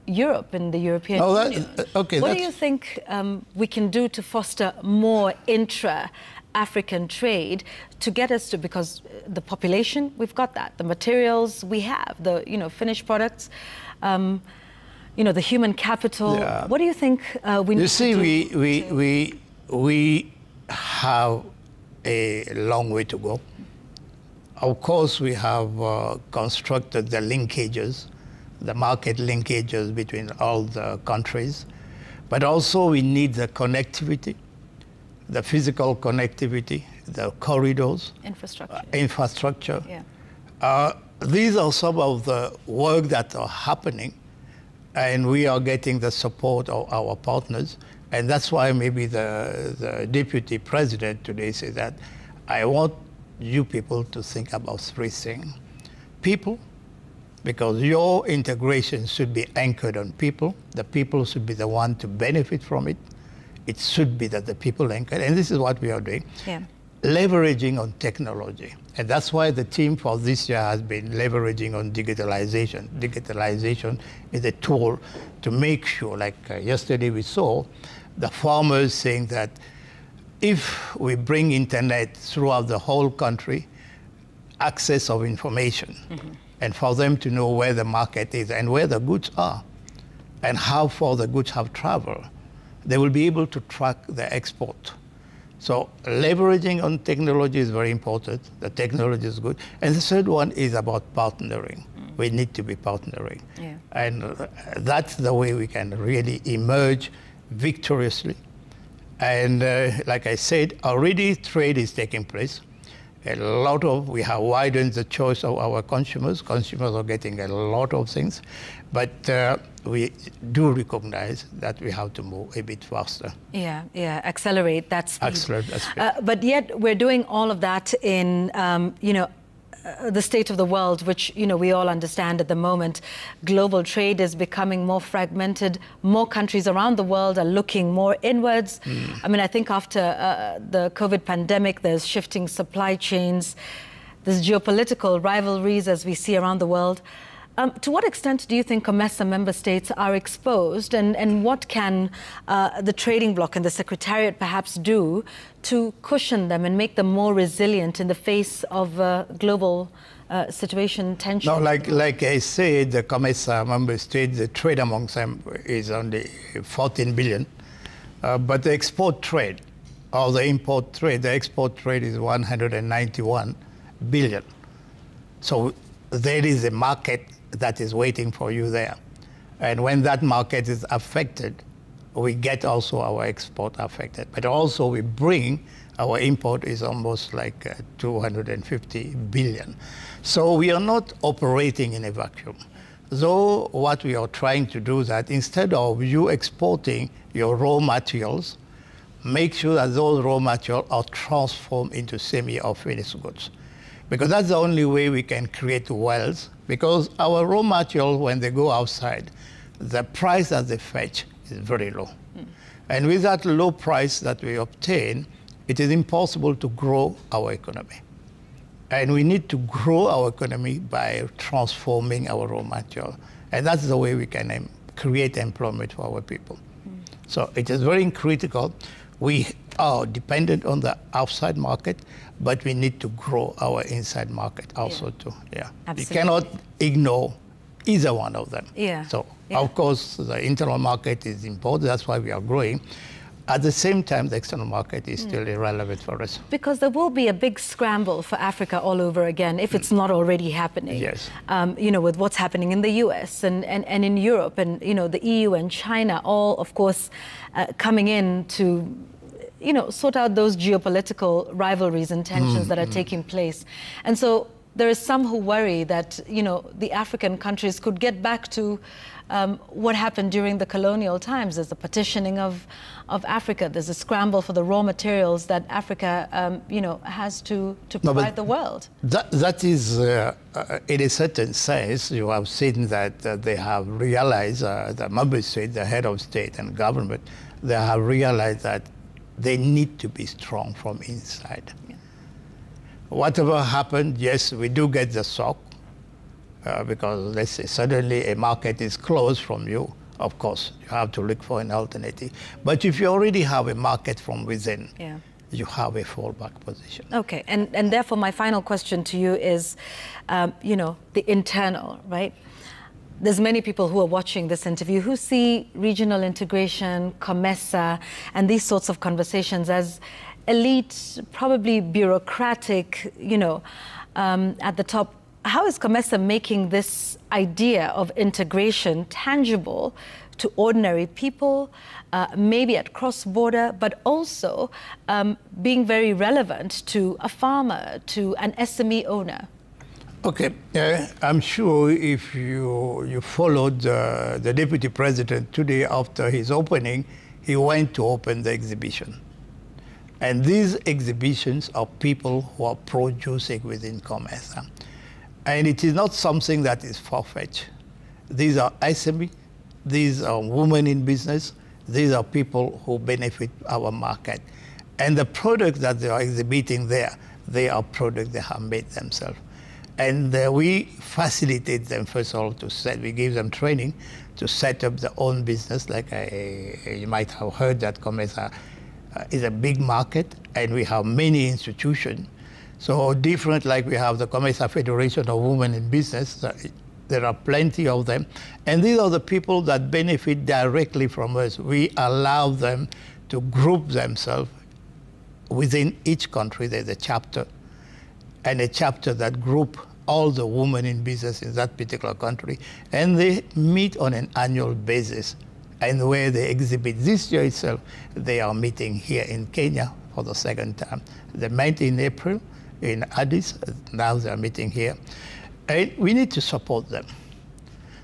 Europe and the European Union. What do you think we can do to foster more intra-African trade to get us to, because the population, we've got that, the materials we have, the finished products, the human capital. Yeah. What do you think we need to do? You see, we have a long way to go. Of course, we have constructed the linkages, the market linkages between all the countries, but also we need the connectivity, the physical connectivity, the corridors, infrastructure. Yeah. These are some of the work that are happening, and we are getting the support of our partners. And that's why maybe the deputy president today said that I want you people to think about 3 things. People, because your integration should be anchored on people. The people should be the one to benefit from it. it should be that the people encourage, and this is what we are doing, leveraging on technology. And that's why the team for this year has been leveraging on digitalization. Digitalization is a tool to make sure, like yesterday we saw, the farmers saying that if we bring internet throughout the whole country, access of information, and for them to know where the market is and where the goods are, and how far the goods have traveled, they will be able to track the export. So leveraging on technology is very important. The technology is good. And the third one is about partnering. We need to be partnering. And that's the way we can really emerge victoriously. And like I said, already trade is taking place. We have widened the choice of our consumers. Consumers are getting a lot of things. But we do recognize that we have to move a bit faster. Accelerate that speed. Accelerate that speed. But yet we're doing all of that in, the state of the world, which, we all understand at the moment. Global trade is becoming more fragmented. More countries around the world are looking more inwards. I mean, I think after the COVID pandemic, there's shifting supply chains. There's geopolitical rivalries, as we see around the world. To what extent do you think COMESA member states are exposed, and what can the trading bloc and the Secretariat perhaps do to cushion them and make them more resilient in the face of global situation tension? No, like I said, the COMESA member states, the trade amongst them is only 14 billion. But the export trade, or the import trade, the export trade is 191 billion. So there is a market that is waiting for you there. And when that market is affected, we get also our export affected. But also we bring, our import is almost like 250 billion. So we are not operating in a vacuum. So what we are trying to do is that instead of you exporting your raw materials, make sure that those raw materials are transformed into semi or finished goods. Because that's the only way we can create wealth. Because our raw materials, when they go outside, the price that they fetch is very low. And with that low price that we obtain, it is impossible to grow our economy. And we need to grow our economy by transforming our raw material. And that's the way we can create employment for our people. So it is very critical. We are dependent on the outside market, but we need to grow our inside market also too. We cannot ignore either one of them. So of course the internal market is important, that's why we are growing. At the same time, the external market is still irrelevant for us. Because there will be a big scramble for Africa all over again, if it's not already happening. With what's happening in the US and in Europe, and the EU and China, all of course coming in to sort out those geopolitical rivalries and tensions that are taking place. And so there are some who worry that, the African countries could get back to what happened during the colonial times. There's the partitioning of Africa. There's a scramble for the raw materials that Africa, has to provide the world. That is, in a certain sense, you have seen that they have realized, the member state, the head of state and government, they have realized that they need to be strong from inside. Whatever happened, yes, we do get the shock, because let's say suddenly a market is closed from you. Of course, you have to look for an alternative. But if you already have a market from within, you have a fallback position. Okay, and therefore my final question to you is, the internal, right? There's many people who are watching this interview who see regional integration, COMESA, and these sorts of conversations as elite, probably bureaucratic, at the top. How is COMESA making this idea of integration tangible to ordinary people, maybe at cross-border, but also being very relevant to a farmer, to an SME owner? Okay, I'm sure if you followed the Deputy President today after his opening, he went to open the exhibition. And these exhibitions are people who are producing within COMESA. And it is not something that is far-fetched. These are SME, these are women in business, These are people who benefit our market. And the products that they are exhibiting there, they are products they have made themselves. And we facilitate them, first of all, we give them training to set up their own business. Like you might have heard that COMESA is a big market, and we have many institutions. So different, like we have the COMESA Federation of Women in Business. There are plenty of them. And these are the people that benefit directly from us. We allow them to group themselves. Within each country, there's a chapter, and a chapter that group all the women in business in that particular country. And they meet on an annual basis, and where they exhibit. This year itself, they are meeting here in Kenya for the second time. They met in April in Addis, now they're meeting here. And we need to support them.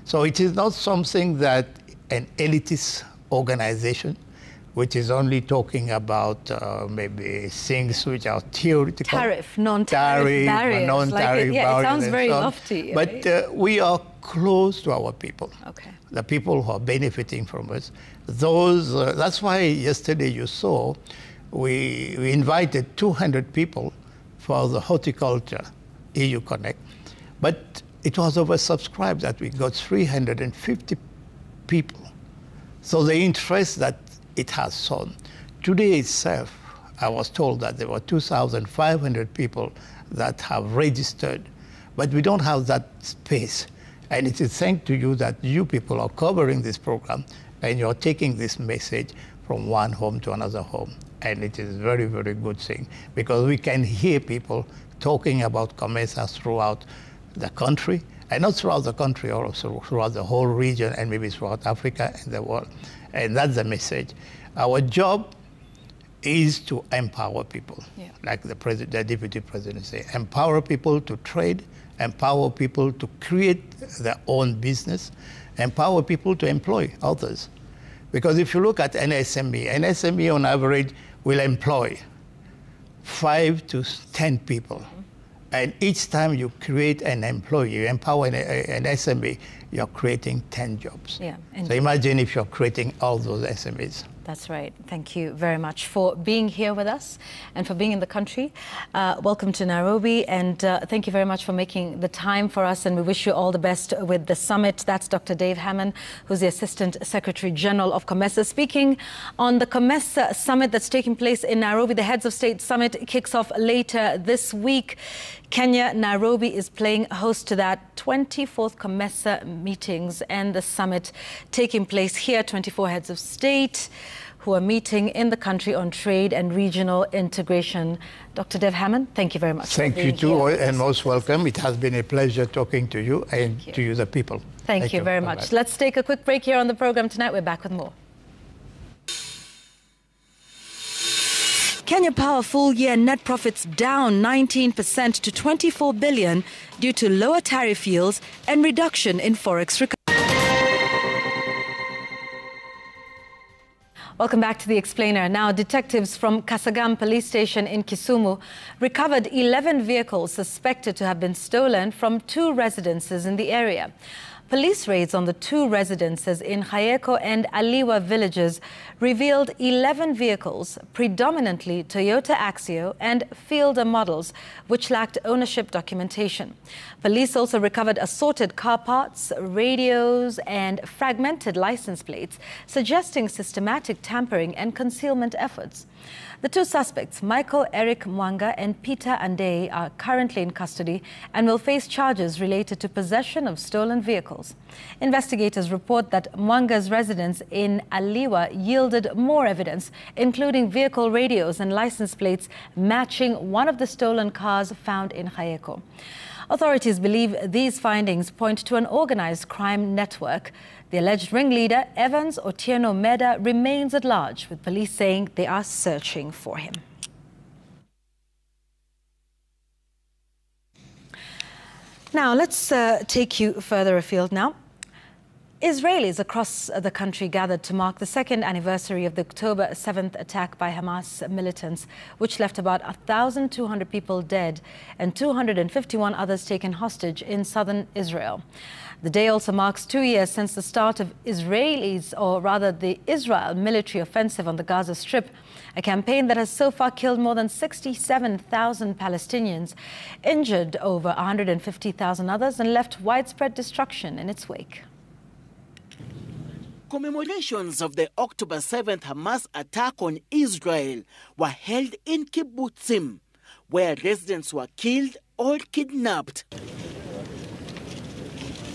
So it is not something that an elitist organization, which is only talking about maybe things which are theoretical. Non-tariff barriers. Non-tariff barriers. It sounds very lofty. But we are close to our people. Okay. The people who are benefiting from us. Those. That's why yesterday you saw we invited 200 people for the horticulture EU Connect. But it was oversubscribed that we got 350 people. So the interest that it has shown. Today itself, I was told that there were 2,500 people that have registered, but we don't have that space. And it is thanks to you that you people are covering this program, and you're taking this message from one home to another home. And it is a very, very good thing, because we can hear people talking about COMESA throughout the country, and not throughout the country, also throughout the whole region, and maybe throughout Africa and the world. And that's the message. Our job is to empower people, like the deputy president say, empower people to trade, empower people to create their own business, empower people to employ others. Because if you look at an SME on average will employ 5 to 10 people. And each time you create an employee, you empower an SME, you're creating 10 jobs. Yeah, so imagine if you're creating all those SMEs. That's right. Thank you very much for being here with us and for being in the country. Welcome to Nairobi, and thank you very much for making the time for us, and we wish you all the best with the summit. That's Dr. Dave Hammond, who's the Assistant Secretary General of COMESA, speaking on the COMESA summit that's taking place in Nairobi. The Heads of State Summit kicks off later this week. Kenya, Nairobi is playing host to that 24th COMESA meetings, and the summit taking place here. 24 heads of state who are meeting in the country on trade and regional integration. Dr. Dave Hammond, thank you very much. Thank you too, and most welcome. It has been a pleasure talking to you and to you, the people. Thank you very much. Let's take a quick break here on the program tonight. We're back with more. Kenya Power full-year net profits down 19% to 24 billion due to lower tariff yields and reduction in forex recovery. Welcome back to The Explainer. Now, detectives from Kasagam Police Station in Kisumu recovered 11 vehicles suspected to have been stolen from 2 residences in the area. Police raids on the 2 residences in Hayeko and Aliwa villages revealed 11 vehicles, predominantly Toyota Axio and Fielder models, which lacked ownership documentation. Police also recovered assorted car parts, radios, and fragmented license plates, suggesting systematic tampering and concealment efforts. The 2 suspects, Michael Eric Mwanga and Peter Andei, are currently in custody and will face charges related to possession of stolen vehicles. Investigators report that Mwanga's residence in Aliwa yielded more evidence, including vehicle radios and license plates matching one of the stolen cars found in Hayeko. Authorities believe these findings point to an organized crime network. The alleged ringleader, Evans Otieno Meda, remains at large, with police saying they are searching for him. Now, let's take you further afield now. Israelis across the country gathered to mark the second anniversary of the October 7th attack by Hamas militants, which left about 1,200 people dead and 251 others taken hostage in southern Israel. The day also marks 2 years since the start of the Israel military offensive on the Gaza Strip, a campaign that has so far killed more than 67,000 Palestinians, injured over 150,000 others, and left widespread destruction in its wake. Commemorations of the October 7th Hamas attack on Israel were held in kibbutzim, where residents were killed or kidnapped.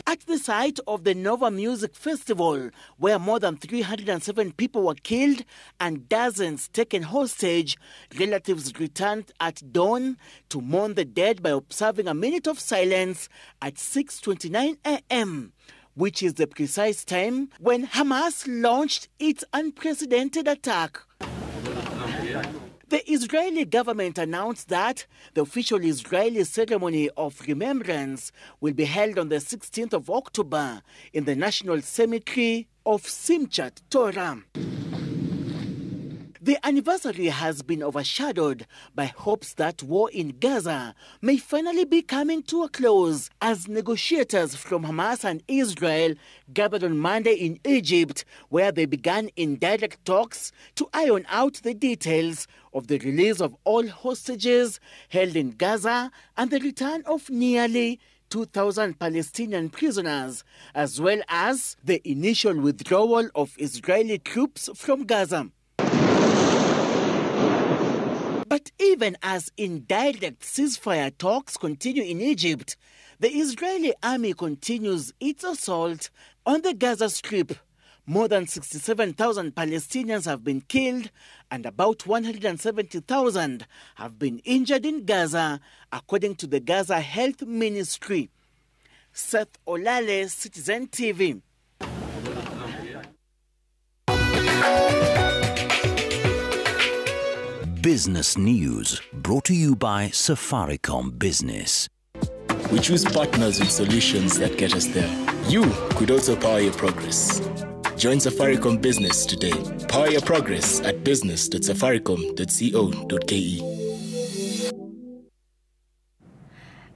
At the site of the Nova Music Festival, where more than 307 people were killed and dozens taken hostage, relatives returned at dawn to mourn the dead by observing a minute of silence at 6:29 a.m., which is the precise time when Hamas launched its unprecedented attack. The Israeli government announced that the official Israeli ceremony of remembrance will be held on the 16th of October in the National Cemetery of Simchat Torah. The anniversary has been overshadowed by hopes that war in Gaza may finally be coming to a close as negotiators from Hamas and Israel gathered on Monday in Egypt, where they began indirect talks to iron out the details of the release of all hostages held in Gaza and the return of nearly 2,000 Palestinian prisoners, as well as the initial withdrawal of Israeli troops from Gaza. But even as indirect ceasefire talks continue in Egypt, the Israeli army continues its assault on the Gaza Strip. More than 67,000 Palestinians have been killed and about 170,000 have been injured in Gaza, according to the Gaza Health Ministry. Seth Olale, Citizen TV. Business News, brought to you by Safaricom Business. We choose partners with solutions that get us there. You could also power your progress. Join Safaricom Business today. Power your progress at business.safaricom.co.ke.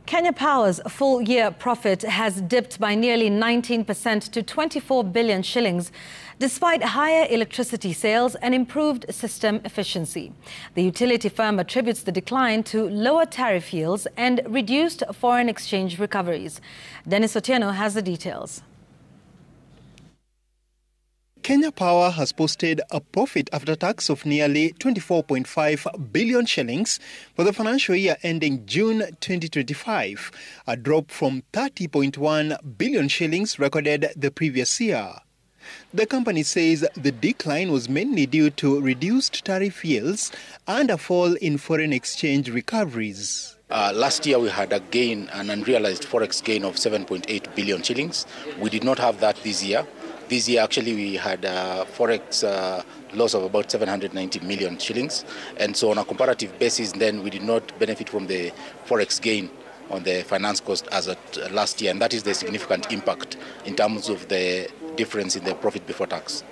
Kenya Power's full-year profit has dipped by nearly 19% to 24 billion shillings, despite higher electricity sales and improved system efficiency. The utility firm attributes the decline to lower tariff yields and reduced foreign exchange recoveries. Dennis Otieno has the details. Kenya Power has posted a profit after tax of nearly 24.5 billion shillings for the financial year ending June 2025, a drop from 30.1 billion shillings recorded the previous year. The company says the decline was mainly due to reduced tariff yields and a fall in foreign exchange recoveries. Last year we had a gain, an unrealized forex gain of 7.8 billion shillings. We did not have that this year. This year, actually, we had a forex loss of about 790 million shillings. And so on a comparative basis, then we did not benefit from the forex gain on the finance cost as at last year. And that is the significant impact in terms of the difference in the profit before tax.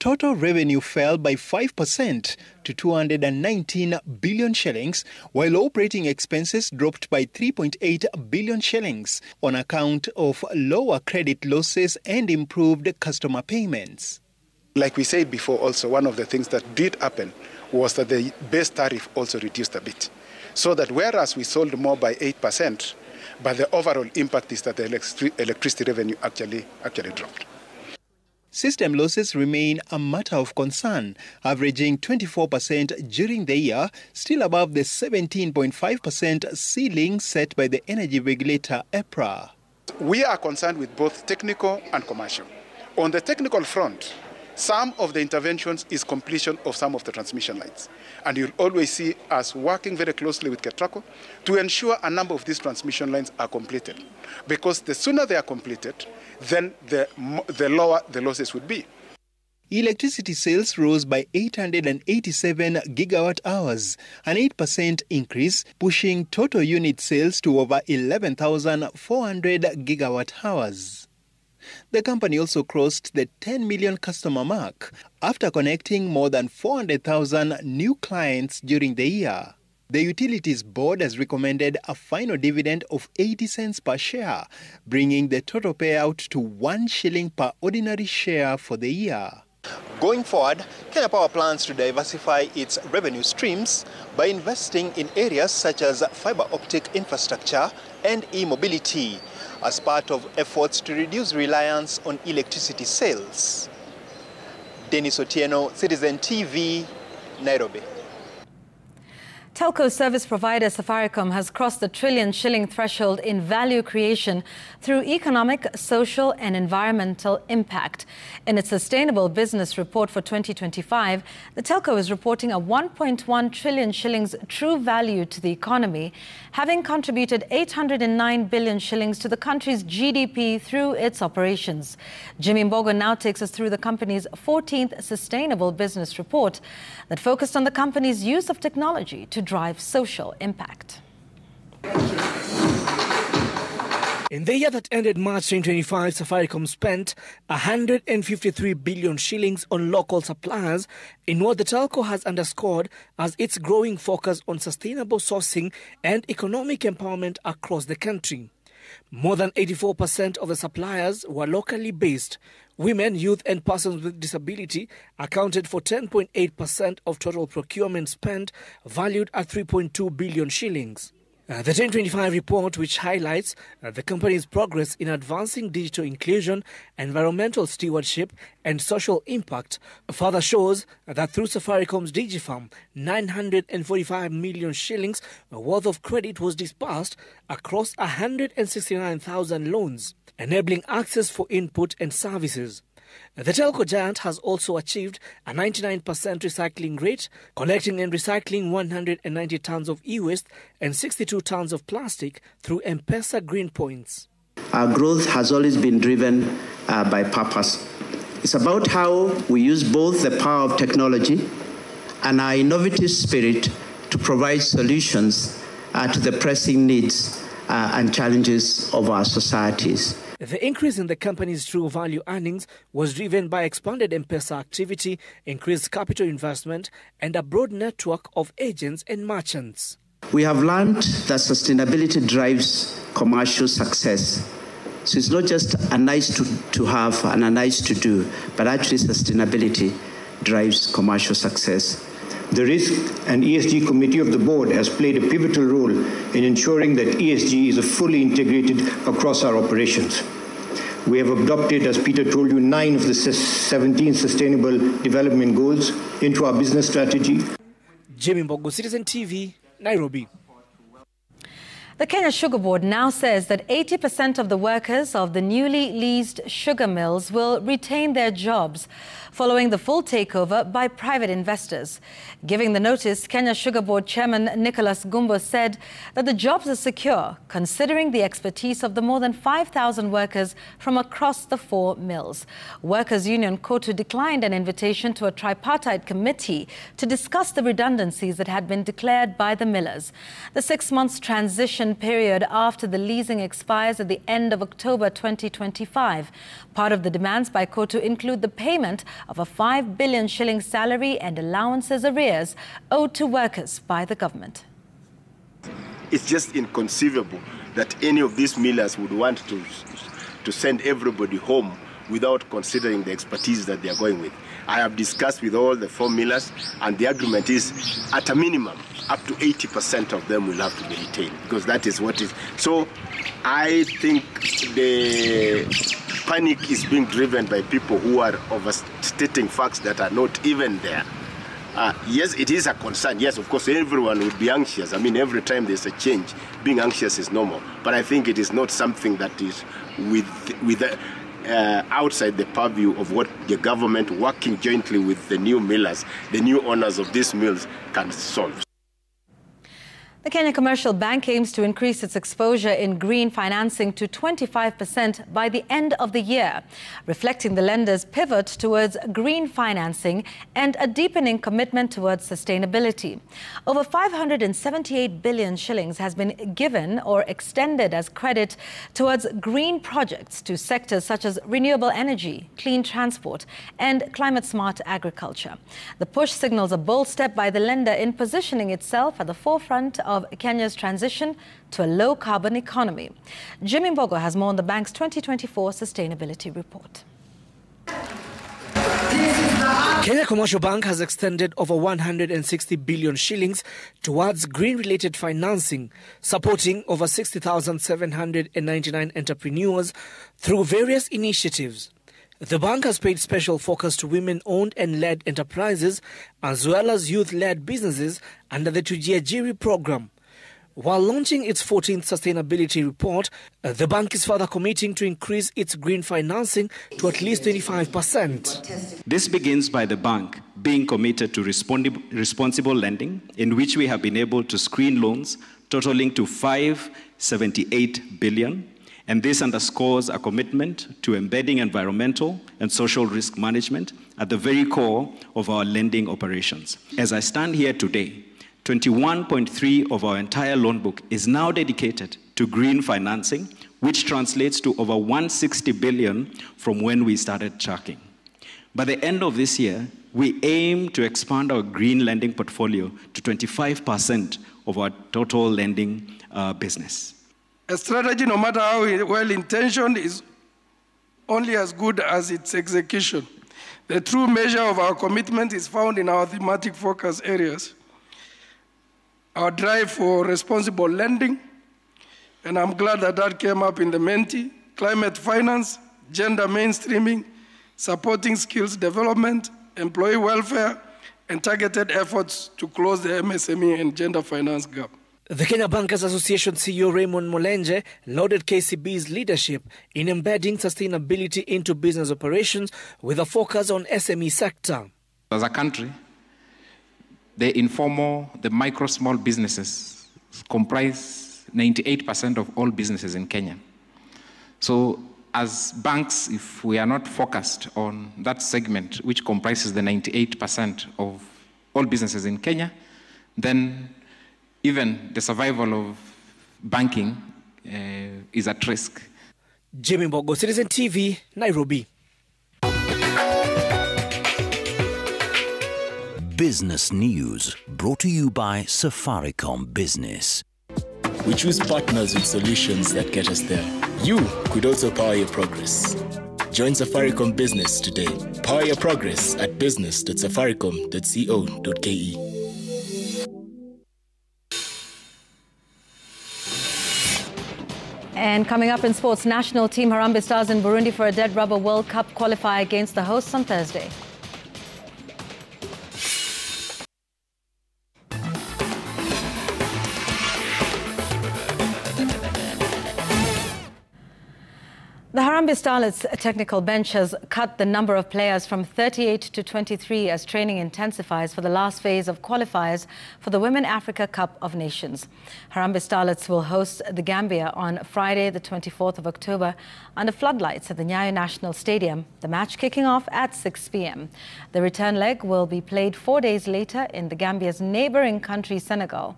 Total revenue fell by 5% to 219 billion shillings, while operating expenses dropped by 3.8 billion shillings on account of lower credit losses and improved customer payments. Like we said before also, one of the things that did happen was that the base tariff also reduced a bit. So that whereas we sold more by 8%, but the overall impact is that the electricity revenue actually dropped. System losses remain a matter of concern, averaging 24% during the year, still above the 17.5% ceiling set by the energy regulator EPRA. We are concerned with both technical and commercial. On the technical front, some of the interventions is completion of some of the transmission lines. And you'll always see us working very closely with KETRACO to ensure a number of these transmission lines are completed. Because the sooner they are completed, then the lower the losses would be. Electricity sales rose by 887 gigawatt hours, an 8% increase, pushing total unit sales to over 11,400 gigawatt hours. The company also crossed the 10 million customer mark after connecting more than 400,000 new clients during the year. The Utilities Board has recommended a final dividend of 80 cents per share, bringing the total payout to 1 shilling per ordinary share for the year. Going forward, Kenya Power plans to diversify its revenue streams by investing in areas such as fiber optic infrastructure and e-mobility as part of efforts to reduce reliance on electricity sales. Dennis Otieno, Citizen TV, Nairobi. Telco service provider Safaricom has crossed the trillion shilling threshold in value creation through economic, social and environmental impact. In its sustainable business report for 2025, the telco is reporting a 1.1 trillion shillings true value to the economy, having contributed 809 billion shillings to the country's GDP through its operations. Jimmy Mbogo now takes us through the company's 14th sustainable business report that focused on the company's use of technology to drive social impact. In the year that ended March 2025, Safaricom spent 153 billion shillings on local suppliers in what the telco has underscored as its growing focus on sustainable sourcing and economic empowerment across the country. More than 84% of the suppliers were locally based. Women, youth and persons with disability accounted for 10.8% of total procurement spent, valued at 3.2 billion shillings. The 2025 report, which highlights the company's progress in advancing digital inclusion, environmental stewardship and social impact, further shows that through Safaricom's DigiFarm, 945 million shillings worth of credit was disbursed across 169,000 loans, enabling access for input and services. The telco giant has also achieved a 99% recycling rate, collecting and recycling 190 tons of e-waste and 62 tons of plastic through M-Pesa Green Points. Our growth has always been driven by purpose. It's about how we use both the power of technology and our innovative spirit to provide solutions to the pressing needs and challenges of our societies. The increase in the company's true value earnings was driven by expanded M-Pesa activity, increased capital investment, and a broad network of agents and merchants. We have learned that sustainability drives commercial success. So it's not just a nice to have and a nice to do, but actually sustainability drives commercial success. The Risk and ESG Committee of the Board has played a pivotal role in ensuring that ESG is fully integrated across our operations. We have adopted, as Peter told you, 9 of the 17 Sustainable Development Goals into our business strategy. Jimmy Mbogo, Citizen TV, Nairobi. The Kenya Sugar Board now says that 80% of the workers of the newly leased sugar mills will retain their jobs following the full takeover by private investors. Giving the notice, Kenya Sugar Board Chairman Nicholas Gumbo said that the jobs are secure, considering the expertise of the more than 5,000 workers from across the 4 mills. Workers' Union KOTU declined an invitation to a tripartite committee to discuss the redundancies that had been declared by the millers. The 6-month transition period after the leasing expires at the end of October 2025. Part of the demands by KOTU include the payment of a 5 billion shilling salary and allowances arrears owed to workers by the government. It's just inconceivable that any of these millers would want to send everybody home without considering the expertise that they are going with. I have discussed with all the 4 millers, and the agreement is, at a minimum, up to 80% of them will have to be retained, because that is what is. So I think the panic is being driven by people who are overstating facts that are not even there. Yes, it is a concern. Yes, of course, everyone would be anxious. I mean, every time there's a change, being anxious is normal. But I think it is not something that is outside the purview of what the government, working jointly with the new millers, the new owners of these mills, can solve. The Kenya Commercial Bank aims to increase its exposure in green financing to 25% by the end of the year, reflecting the lender's pivot towards green financing and a deepening commitment towards sustainability. Over 578 billion shillings has been given or extended as credit towards green projects to sectors such as renewable energy, clean transport, and climate-smart agriculture. The push signals a bold step by the lender in positioning itself at the forefront of Kenya's transition to a low-carbon economy. Jimmy Mbogo has more on the bank's 2024 sustainability report. Kenya Commercial Bank has extended over 160 billion shillings towards green-related financing, supporting over 60,799 entrepreneurs through various initiatives. The bank has paid special focus to women-owned and led enterprises as well as youth-led businesses under the Tujiajiri program. While launching its 14th sustainability report, the bank is further committing to increase its green financing to at least 25%. This begins by the bank being committed to responsible lending, in which we have been able to screen loans totaling to 578 billion. And this underscores a commitment to embedding environmental and social risk management at the very core of our lending operations. As I stand here today, 21.3% of our entire loan book is now dedicated to green financing, which translates to over 160 billion from when we started tracking. By the end of this year, we aim to expand our green lending portfolio to 25% of our total lending business. A strategy, no matter how well-intentioned, is only as good as its execution. The true measure of our commitment is found in our thematic focus areas. Our drive for responsible lending, and I'm glad that that came up in the Menti, climate finance, gender mainstreaming, supporting skills development, employee welfare, and targeted efforts to close the MSME and gender finance gap. The Kenya Bankers Association CEO Raymond Molenje lauded KCB's leadership in embedding sustainability into business operations with a focus on SME sector. As a country, the informal, the micro, small businesses comprise 98% of all businesses in Kenya. So as banks, if we are not focused on that segment, which comprises the 98% of all businesses in Kenya, then even the survival of banking is at risk. Jimmy Mbogo, Citizen TV, Nairobi. Business News, brought to you by Safaricom Business. We choose partners with solutions that get us there. You could also power your progress. Join Safaricom Business today. Power your progress at business.safaricom.co.ke. And coming up in sports, national team Harambee Stars in Burundi for a Dead Rubber World Cup qualifier against the hosts on Thursday. The Harambee Starlets technical bench has cut the number of players from 38 to 23 as training intensifies for the last phase of qualifiers for the Women Africa Cup of Nations. Harambee Starlets will host the Gambia on Friday, the 24th of October, under floodlights at the Nyayo National Stadium, the match kicking off at 6 p.m. The return leg will be played 4 days later in the Gambia's neighboring country, Senegal.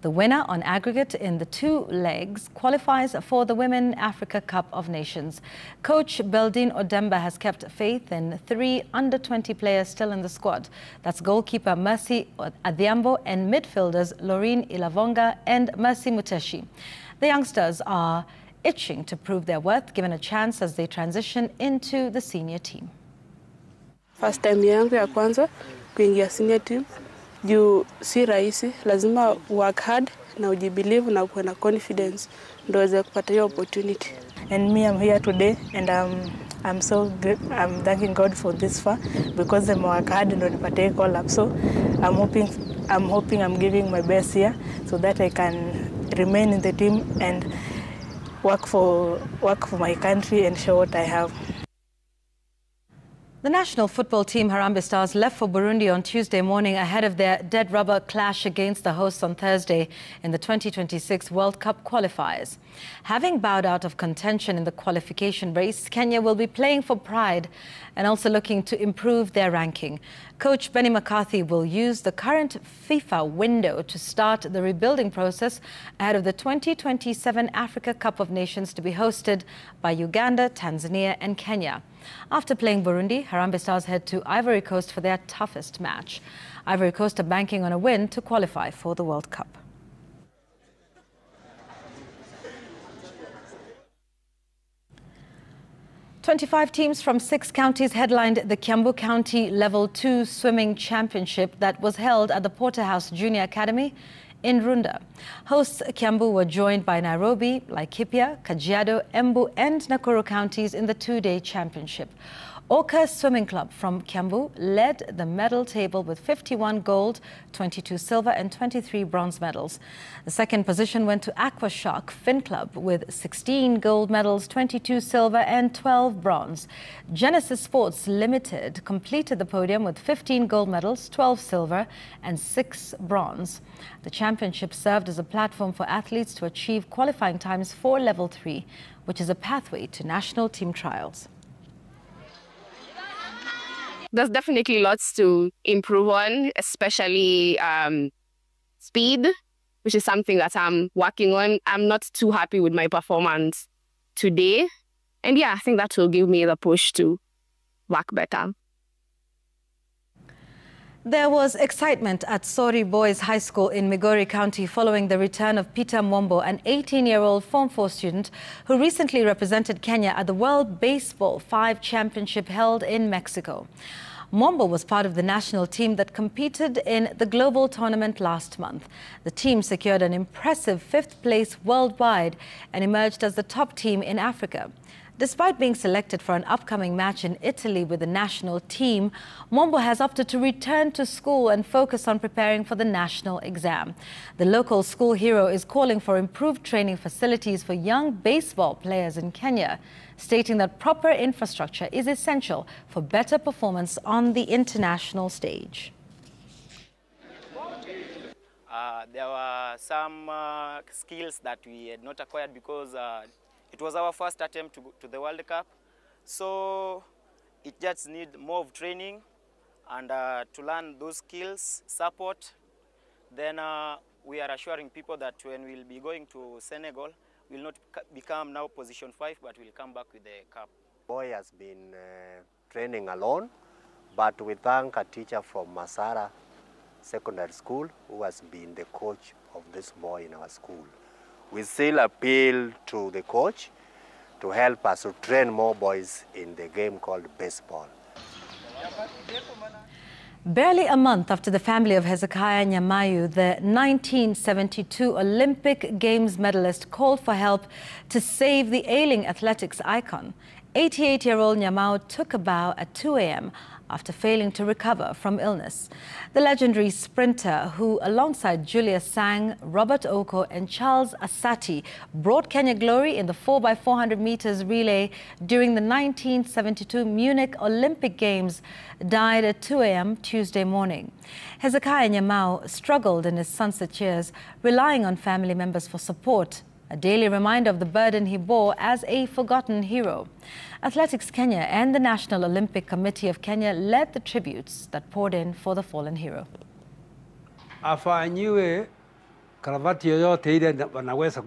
The winner on aggregate in the two legs qualifies for the Women Africa Cup of Nations. Coach Beldine Odemba has kept faith in 3 under-20 players still in the squad. That's goalkeeper Mercy Adhiambo and midfielders Laureen Ilavonga and Mercy Muteshi. The youngsters are itching to prove their worth, given a chance as they transition into the senior team. First time yangu ya kwanza kuingia senior team. Juu si rahisi, lazima work hard na ujibelieve na kuwa na confidence ndio uweze kupata hiyo opportunity. And me, I'm here today and I'm so good. I'm thanking God for this far because I'm work hard and nipate call up. So I'm hoping I'm giving my best here so that I can remain in the team and work for my country and show what I have. The national football team Harambee Stars left for Burundi on Tuesday morning ahead of their dead rubber clash against the hosts on Thursday in the 2026 World Cup qualifiers. Having bowed out of contention in the qualification race, Kenya will be playing for pride and also looking to improve their ranking. Coach Benny McCarthy will use the current FIFA window to start the rebuilding process ahead of the 2027 Africa Cup of Nations to be hosted by Uganda, Tanzania and Kenya. After playing Burundi, Harambee Stars head to Ivory Coast for their toughest match. Ivory Coast are banking on a win to qualify for the World Cup. "25 teams from 6 counties headlined the Kiambu County Level 2 Swimming Championship that was held at the Porterhouse Junior Academy in Runda. Hosts Kiambu were joined by Nairobi, Laikipia, Kajiado, Embu and Nakuru counties in the two-day championship. Orca Swimming Club from Kiambu led the medal table with 51 gold, 22 silver and 23 bronze medals. The second position went to Aqua Shark Fin Club with 16 gold medals, 22 silver and 12 bronze. Genesis Sports Limited completed the podium with 15 gold medals, 12 silver and 6 bronze. The championship served as a platform for athletes to achieve qualifying times for Level 3, which is a pathway to national team trials. There's definitely lots to improve on, especially speed, which is something that I'm working on. I'm not too happy with my performance today. And yeah, I think that will give me the push to work better. There was excitement at Sori Boys High School in Migori County following the return of Peter Mwombo, an 18-year-old Form 4 student who recently represented Kenya at the World Baseball 5 Championship held in Mexico. Mwombo was part of the national team that competed in the global tournament last month. The team secured an impressive 5th place worldwide and emerged as the top team in Africa. Despite being selected for an upcoming match in Italy with the national team, Mwombo has opted to return to school and focus on preparing for the national exam. The local school hero is calling for improved training facilities for young baseball players in Kenya, stating that proper infrastructure is essential for better performance on the international stage. There were some skills that we had not acquired because it was our first attempt to the World Cup, so it just needs more of training and to learn those skills, support. Then we are assuring people that when we'll be going to Senegal, we'll not become now position 5, but we'll come back with the cup. Boy has been training alone, but we thank a teacher from Masara Secondary School who has been the coach of this boy in our school. We still appeal to the coach to help us to train more boys in the game called baseball. Barely a month after the family of Hezekiah Nyamayu, the 1972 Olympic Games medalist, called for help to save the ailing athletics icon, 88-year-old Nyamayu took a bow at 2 a.m. after failing to recover from illness. The legendary sprinter, who alongside Julius Sang, Robert Oko and Charles Asati brought Kenya glory in the 4x400 meters relay during the 1972 Munich Olympic Games, died at 2 a.m. Tuesday morning. Hezekiah Nyamayu struggled in his sunset years, relying on family members for support, a daily reminder of the burden he bore as a forgotten hero. Athletics Kenya and the National Olympic Committee of Kenya led the tributes that poured in for the fallen hero. Afanyiwe karavati yoyote ile wanaweza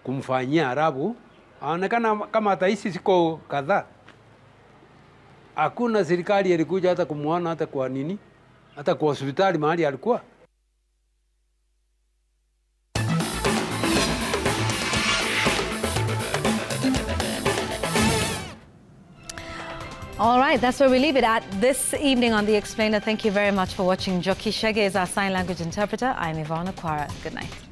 kumfanyia Arabu, aonekana kama ataishi siku kadhaa. Hakuna serikali ilikuja hata kumuona, hata kwa nini, hata kwa hospitali mahali alikuwa. All right, that's where we leave it at this evening on The Explainer. Thank you very much for watching. Njoki Shege is our sign language interpreter. I'm Ivana Kwara. Good night.